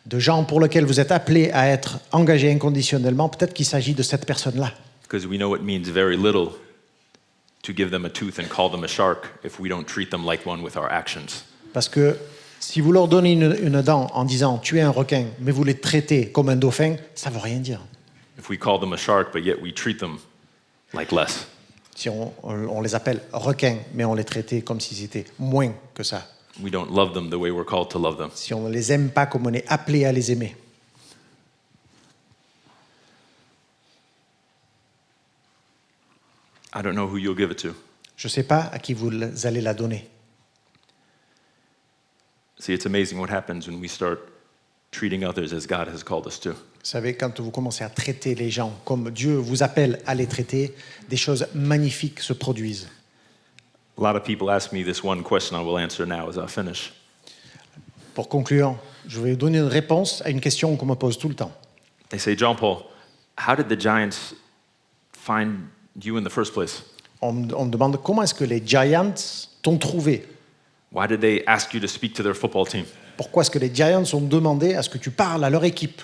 de gens pour lesquels vous êtes appelés à être engagés inconditionnellement, peut-être qu'il s'agit de cette personne-là. Because we know it means very little to give them a tooth and call them a shark if we don't treat them like one with our actions. Parce que si vous leur donnez une dent en disant « tu es un requin », mais vous les traitez comme un dauphin, ça ne veut rien dire. If we call them a shark, but yet we treat them like less. Si on les appelle requins, mais on les traitait comme s'ils étaient moins que ça. We don't love them the way we're called to love them. Si on ne les aime pas comme on est appelé à les aimer. I don't know who you'll give it to. Je ne sais pas à qui vous allez la donner. See, it's amazing what happens when we start treating others as God has called us to. Vous savez, quand vous commencez à traiter les gens comme Dieu vous appelle à les traiter, des choses magnifiques se produisent. A lot of people ask me this one question I will answer now as I finish. Pour conclure, je vais vous donner une réponse à une question qu'on me pose tout le temps. They say, John Paul, how did the Giants find you in the first place? On me demande comment est-ce que les Giants t'ont trouvé. Why did they ask you to speak to their football team? Pourquoi est-ce que les Giants ont demandé à ce que tu parles à leur équipe?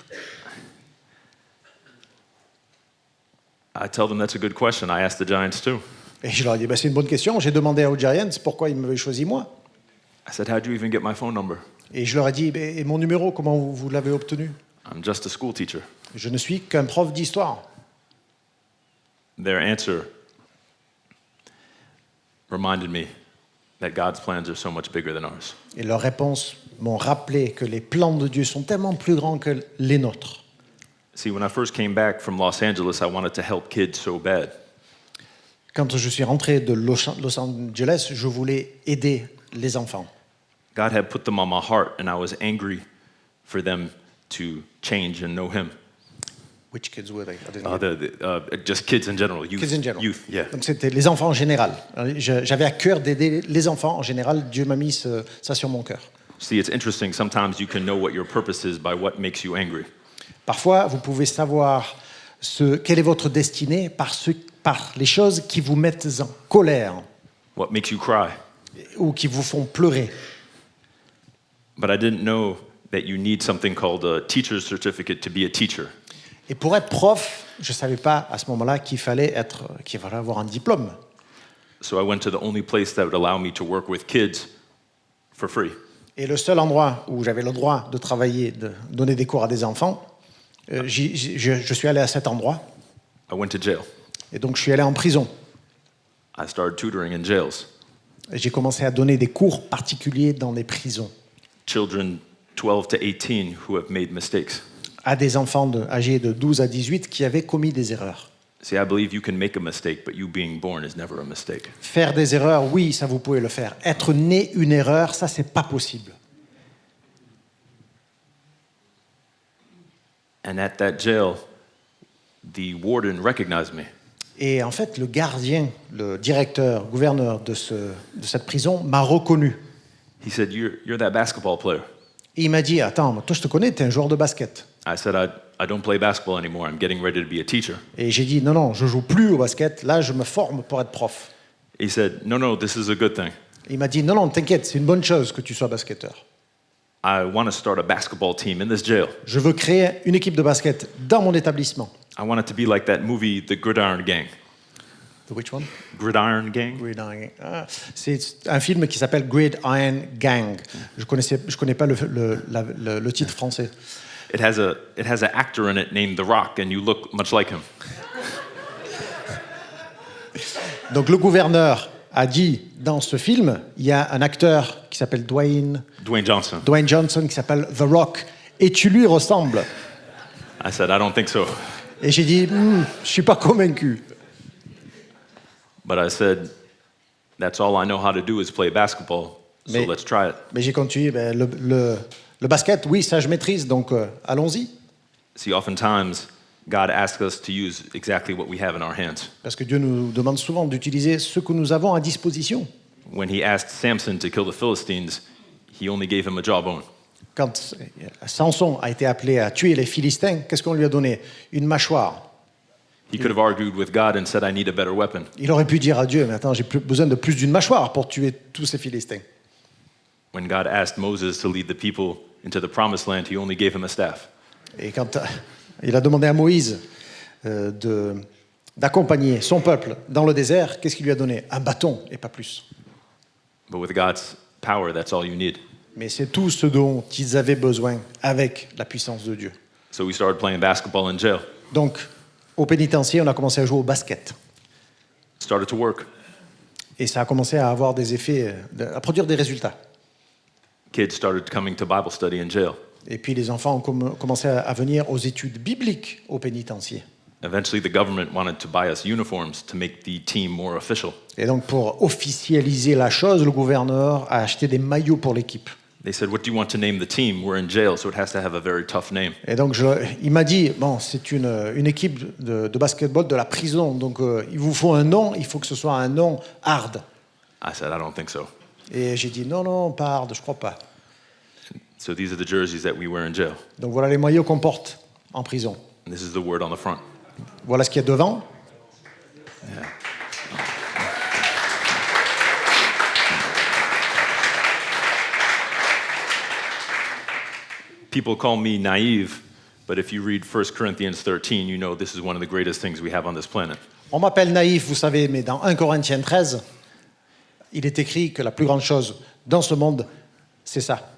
I tell them that's a good question. I asked the Giants too. Et je leur ai dit, c'est une bonne question. J'ai demandé aux Giants pourquoi ils m'avaient choisi moi. I said, how'd you even get my phone number? Et je leur ai dit, et mon numéro, comment vous l'avez obtenu? I'm just a school teacher. Je ne suis qu'un prof d'histoire. Their answer reminded me that God's plans are so much bigger than ours. Et leurs réponses m'ont rappelé que les plans de Dieu sont tellement plus grands que les nôtres. See, when I first came back from Los Angeles, I wanted to help kids so bad. Quand je suis rentré de Los Angeles, je voulais aider les enfants. God had put them on my heart, and I was angry for them to change and know Him. Which kids were they? I didn't get Just kids in general, youth. Kids in general. Youth, yeah. Donc c'était les enfants en général. J'avais à cœur d'aider les enfants en général. Dieu m'a mis ça sur mon cœur. See, it's interesting. Sometimes you can know what your purpose is by what makes you angry. Parfois, vous pouvez savoir quelle est votre destinée par les choses qui vous mettent en colère What makes you cry. ou qui vous font pleurer. But I didn't know that you need something called a teacher's certificate to be a teacher. Et pour être prof, je ne savais pas à ce moment-là qu'il fallait avoir un diplôme. So I went to the only place that would allow me to work with kids for free. Et le seul endroit où j'avais le droit de travailler, de donner des cours à des enfants, je suis allé à cet endroit. I went to jail. Et donc je suis allé en prison. I started tutoring in jails. Et j'ai commencé à donner des cours particuliers dans les prisons Children 12 to 18 who have made mistakes. à des enfants âgés de 12 à 18 qui avaient commis des erreurs. See, I believe you can make a mistake, but you being born is never a mistake. Faire des erreurs, oui, ça vous pouvez le faire. Être né une erreur, ça c'est pas possible. And at that jail, the warden recognized me. Et en fait, le gardien, le directeur, gouverneur de cette prison m'a reconnu. He said, you're that basketball player. Et il m'a dit, attends, toi je te connais, tu es un joueur de basket. I said, I don't play basketball anymore. I'm getting ready to be a teacher. Et j'ai dit, non, je joue plus au basket, là je me forme pour être prof. He said, no, this is a good thing. Et il m'a dit, non, t'inquiète, c'est une bonne chose que tu sois basketteur. I want to start a basketball team in this jail. Je veux créer une équipe de basket dans mon établissement. I want it to be like that movie, The Gridiron Gang. The which one? Gridiron Gang? Gridiron Gang. Ah, c'est un film qui s'appelle Gridiron Gang. Je connais pas le titre français. It has an actor in it named The Rock, and you look much like him. Donc le gouverneur a dit, dans ce film, il y a un acteur qui s'appelle Dwayne Johnson. qui s'appelle The Rock, et tu lui ressembles. I said, I don't think so. Et j'ai dit, je suis pas convaincu. But I said, that's all I know how to do is play basketball, so let's try it. Mais j'ai continué, le basket, oui, ça je maîtrise, donc allons-y. See, oftentimes, God asks us to use exactly what we have in our hands. Parce que Dieu nous demande souvent d'utiliser ce que nous avons à disposition. When he asked Samson to kill the Philistines, he only gave him a jawbone. Quand Samson a été appelé à tuer les Philistins, qu'est-ce qu'on lui a donné? Une mâchoire. He could have argued with God and said, I need a better weapon. Il aurait pu dire à Dieu, mais attends, j'ai besoin de plus d'une mâchoire pour tuer tous ces Philistins. When God asked Moses to lead the people into the promised land, he only gave him a staff. Et quand il a demandé à Moïse d'accompagner son peuple dans le désert, qu'est-ce qu'il lui a donné? Un bâton et pas plus. But with God's power, that's all you need. Mais c'est tout ce dont ils avaient besoin avec la puissance de Dieu. So we started playing basketball in jail. Donc, au pénitencier, on a commencé à jouer au basket. Started to work. Et ça a commencé à avoir des effets, à produire des résultats. Kids started coming to Bible study in jail. Et puis les enfants ont commencé à venir aux études bibliques au pénitencier. Eventually, the government wanted to buy us uniforms to make the team more official. Et donc, pour officialiser la chose, le gouverneur a acheté des maillots pour l'équipe. They said, what do you want to name the team? We're in jail, so it has to have a very tough name. Et donc, il m'a dit, bon, c'est une équipe de basketball de la prison, donc il vous faut un nom, il faut que ce soit un nom hard. I said, I don't think so. Et j'ai dit, non, pas hard, je crois pas. So these are the jerseys that we wear in jail. Donc voilà les maillots qu'on porte en prison. And this is the word on the front. Voilà ce qu'il y a devant. People call me naive, but if you read 1 Corinthians 13, you know this is one of the greatest things we have on this planet. On m'appelle naïf, vous savez, mais dans 1 Corinthiens 13, il est écrit que la plus grande chose dans ce monde, c'est ça.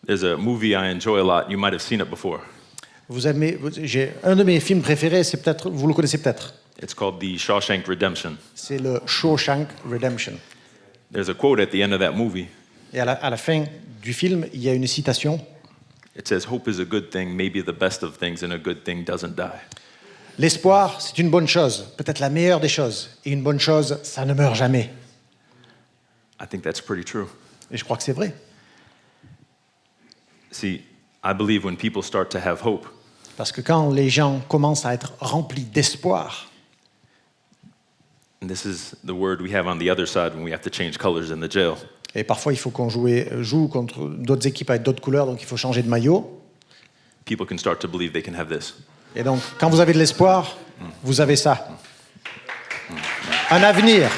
There's a movie I enjoy a lot. You might have seen it before. J'ai un de mes films préférés, c'est peut-être, vous le connaissez peut-être. It's called The Shawshank Redemption. C'est le Shawshank Redemption. There's a quote at the end of that movie. Et à la fin du film, il y a une citation. It says, "Hope is a good thing, maybe the best of things, and a good thing doesn't die." L'espoir, c'est une bonne chose, peut-être la meilleure des choses. Et une bonne chose, ça ne meurt jamais. I think that's pretty true. Et je crois que c'est vrai. See, I believe when people start to have hope, Parce que quand les gens commencent à être remplis d'espoir, and this is the word we have on the other side when we have to change colors in the jail. et parfois il faut qu'on joue contre d'autres équipes avec d'autres couleurs, donc il faut changer de maillot. People can start to believe they can have this. Et donc, quand vous avez de l'espoir, vous avez ça. Un avenir.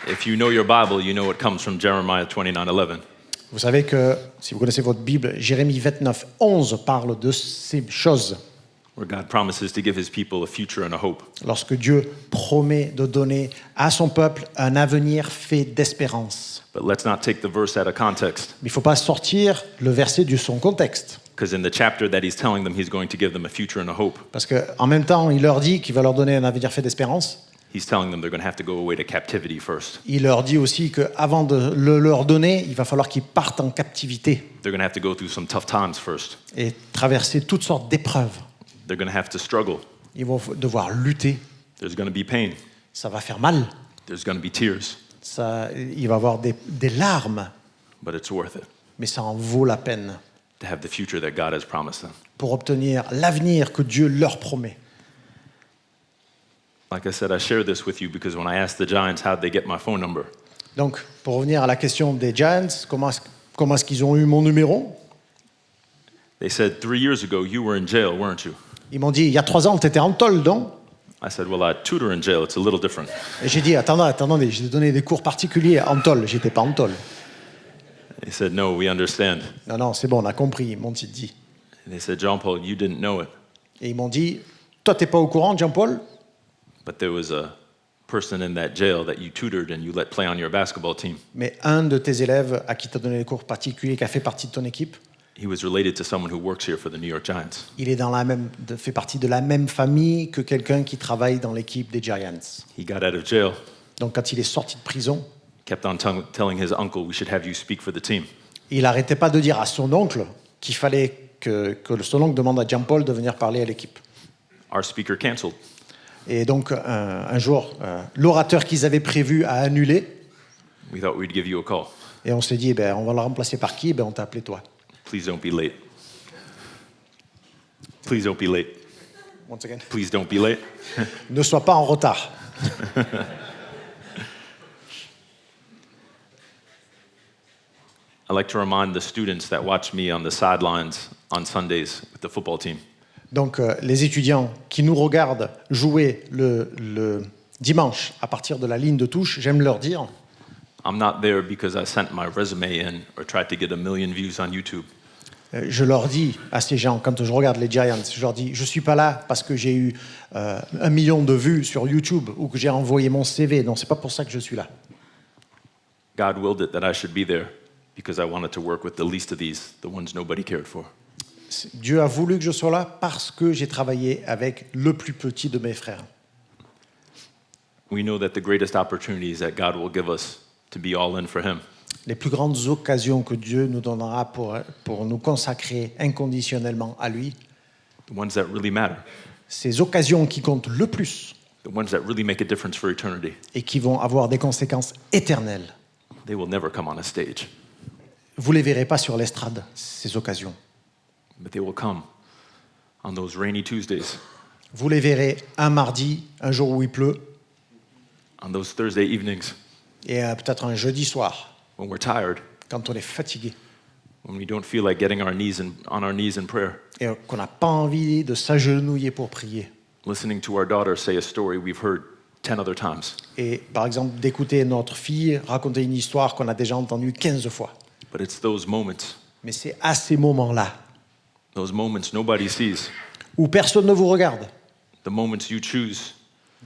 If you know your Bible, you know it comes from Jeremiah 29:11. Vous savez que, si vous connaissez votre Bible, Jérémie 29, 11 parle de ces choses. Where God promises to give his people a future and a hope. Lorsque Dieu promet de donner à son peuple un avenir fait d'espérance. But let's not take the verse out of context, Mais il ne faut pas sortir le verset de son contexte. because in the chapter that he's telling them he's going to give them a future and a hope, Parce qu'en même temps, il leur dit qu'il va leur donner un avenir fait d'espérance. he's telling them they're going to have to go away to captivity first. Il leur dit aussi qu'avant de le leur donner, il va falloir qu'ils partent en captivité They're going to have to go through some tough times first. et traverser toutes sortes d'épreuves. They're going to have to struggle. Ils vont devoir lutter. There's going to be pain. Ça va faire mal. There's going to be tears, Il va y avoir des larmes, but it's worth it mais ça en vaut la peine to have the future that God has promised them. pour obtenir l'avenir que Dieu leur promet. Like I said, I share this with you because when I asked the Giants how'd they get my phone number, Donc, pour revenir à la question des Giants, comment est-ce qu'ils ont eu mon numéro? they said 3 years ago you were in jail, weren't you? Ils m'ont dit, il y a 3 ans, tu étais en tôle, non? I said, well, I tutor in jail. It's a little different. Et j'ai dit, attendez, j'ai donné des cours particuliers en tôle, j'étais pas en tôle. They said, no, we understand. Non, c'est bon, on a compris, ils m'ont dit. And they said, John Paul, you didn't know it, Et ils m'ont dit, toi, t'es pas au courant, Jean-Paul? but there was a person in that jail that you tutored and you let play on your basketball team. Mais un de tes élèves à qui tu as donné des cours particuliers, qui a fait partie de ton équipe, He was related to someone who works here for the New York Giants. il est fait partie de la même famille que quelqu'un qui travaille dans l'équipe des Giants. He got out of jail, Donc, quand il est sorti de prison, kept on telling his uncle, we should have you speak for the team. il n'arrêtait pas de dire à son oncle qu'il fallait que son oncle demande à Jean-Paul de venir parler à l'équipe. Our speaker canceled. Et donc, un jour, l'orateur qu'ils avaient prévu a annulé. We thought we'd give you a call. Et on s'est dit, on va le remplacer par qui? On t'a appelé toi. Please don't be late. Please don't be late. Once again. Please don't be late. Ne sois pas en retard. I like to remind the students that watch me on the sidelines on Sundays with the football team. Donc, les étudiants qui nous regardent jouer le dimanche à partir de la ligne de touche, j'aime leur dire, I'm not there because I sent my resume in or tried to get 1 million views on YouTube. je leur dis à ces gens, quand je regarde les Giants, je leur dis, je ne suis pas là parce que j'ai eu 1 million de vues sur YouTube ou que j'ai envoyé mon CV. Non, ce n'est pas pour ça que je suis là. God willed it that I should be there because I wanted to work with the least of these, the ones nobody cared for. Dieu a voulu que je sois là parce que j'ai travaillé avec le plus petit de mes frères. We know that the greatest opportunities that God will give us to be all in for Him Les plus grandes occasions que Dieu nous donnera pour nous consacrer inconditionnellement à lui, the ones that really matter, ces occasions qui comptent le plus the ones that really make a difference for eternity, et qui vont avoir des conséquences éternelles, they will never come on a stage, vous ne les verrez pas sur l'estrade, ces occasions. but they will come on those rainy Tuesdays, Vous les verrez un mardi, un jour où il pleut, on those Thursday evenings et peut-être un jeudi soir, when we're tired, quand on est fatigué when we don't feel like getting on our knees in prayer, et qu'on n'a pas envie de s'agenouiller pour prier. listening to our daughter say a story we've heard 10 other times. Et par exemple, d'écouter notre fille raconter une histoire qu'on a déjà entendue 15 fois. But it's those moments Mais c'est à ces moments-là, nobody sees, où personne ne vous regarde, the moments you choose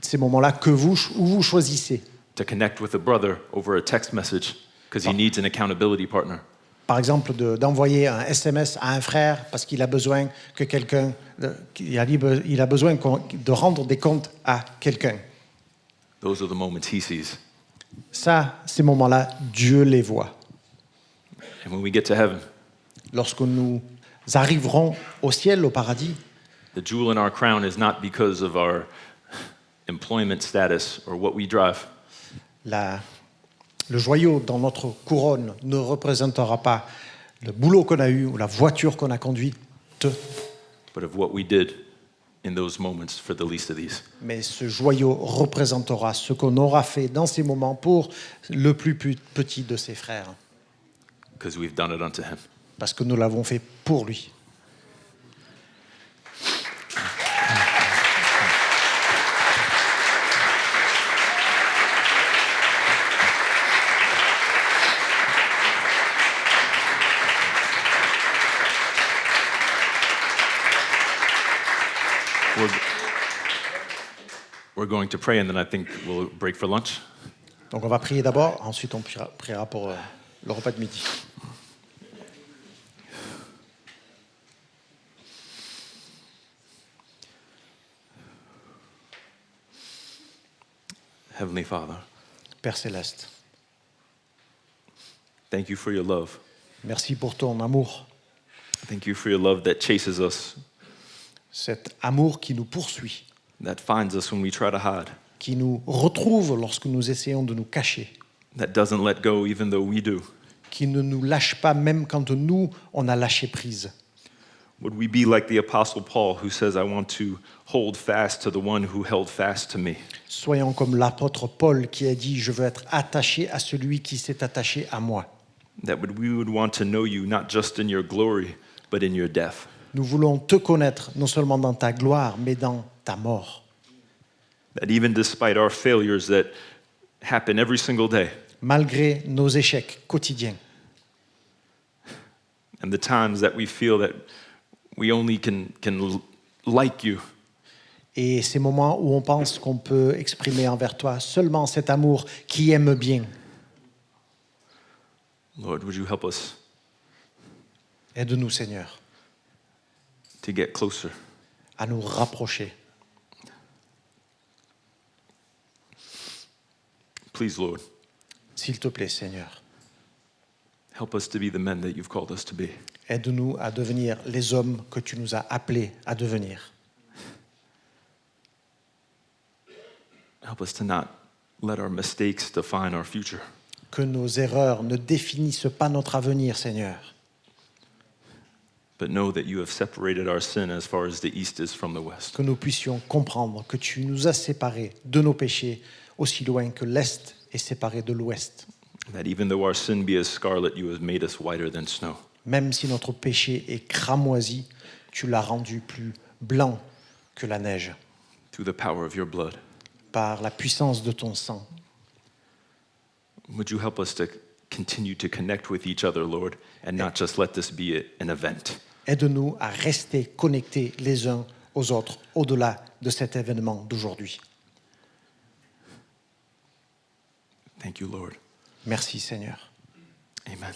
ces moments-là où vous choisissez to connect with a brother over a text message because he needs an accountability partner. par exemple, d'envoyer un SMS à un frère parce qu'il a besoin que quelqu'un, il a besoin de rendre des comptes à quelqu'un. Those are the moments he sees. Ça, ces moments-là, Dieu les voit. And when we get to heaven, Lorsque nous arriverons au ciel, au paradis, the jewel in our crown is not because of our employment status or what we drive. le joyau dans notre couronne ne représentera pas le boulot qu'on a eu ou la voiture qu'on a conduite, But of what we did in those moments for the least of these. mais ce joyau représentera ce qu'on aura fait dans ces moments pour le plus petit de ses frères, Because we've done it unto him. parce que nous l'avons fait pour lui. We're going to pray and then I think we'll break for lunch. Donc on va prier d'abord, ensuite on priera pour le repas de midi. Heavenly Father, Père Céleste, thank you for your love. merci pour ton amour, Thank you for your love that chases us, cet amour qui nous poursuit, that finds us when we try to hide, qui nous retrouve lorsque nous essayons de nous cacher, that doesn't let go even though we do. qui ne nous lâche pas même quand nous, on a lâché prise. Would we be like the Apostle Paul who says, I want to hold fast to the one who held fast to me? Soyons comme l'apôtre Paul qui a dit « Je veux être attaché à celui qui s'est attaché à moi ». That we would want to know you not just in your glory, but in your death. Nous voulons te connaître non seulement dans ta gloire, mais dans ta mort. That even despite our failures that happen every single day, Malgré nos échecs quotidiens, and the times that we feel that we only can like you, et ces moments où on pense qu'on peut exprimer envers toi seulement cet amour qui aime bien. Lord, would you help us Aide-nous, Seigneur, to get closer? à nous rapprocher. Please, Lord, S'il te plaît, Seigneur, help us to be the men that you've called us to be. aide-nous à devenir les hommes que tu nous as appelés à devenir. Help us to not let our mistakes define our future, Que nos erreurs ne définissent pas notre avenir, Seigneur, but know that you have separated our sin as far as the east is from the west. que nous puissions comprendre que tu nous as séparés de nos péchés aussi loin que l'Est est séparé de l'Ouest. That even though our sin be as scarlet, you have made us whiter than snow. Même si notre péché est cramoisi, tu l'as rendu plus blanc que la neige Through the power of your blood. par la puissance de ton sang. Would you help us to continue to connect with each other, Lord, and not just let this be an event? Aide-nous à rester connectés les uns aux autres au-delà de cet événement d'aujourd'hui. Thank you, Lord. Merci, Seigneur. Amen.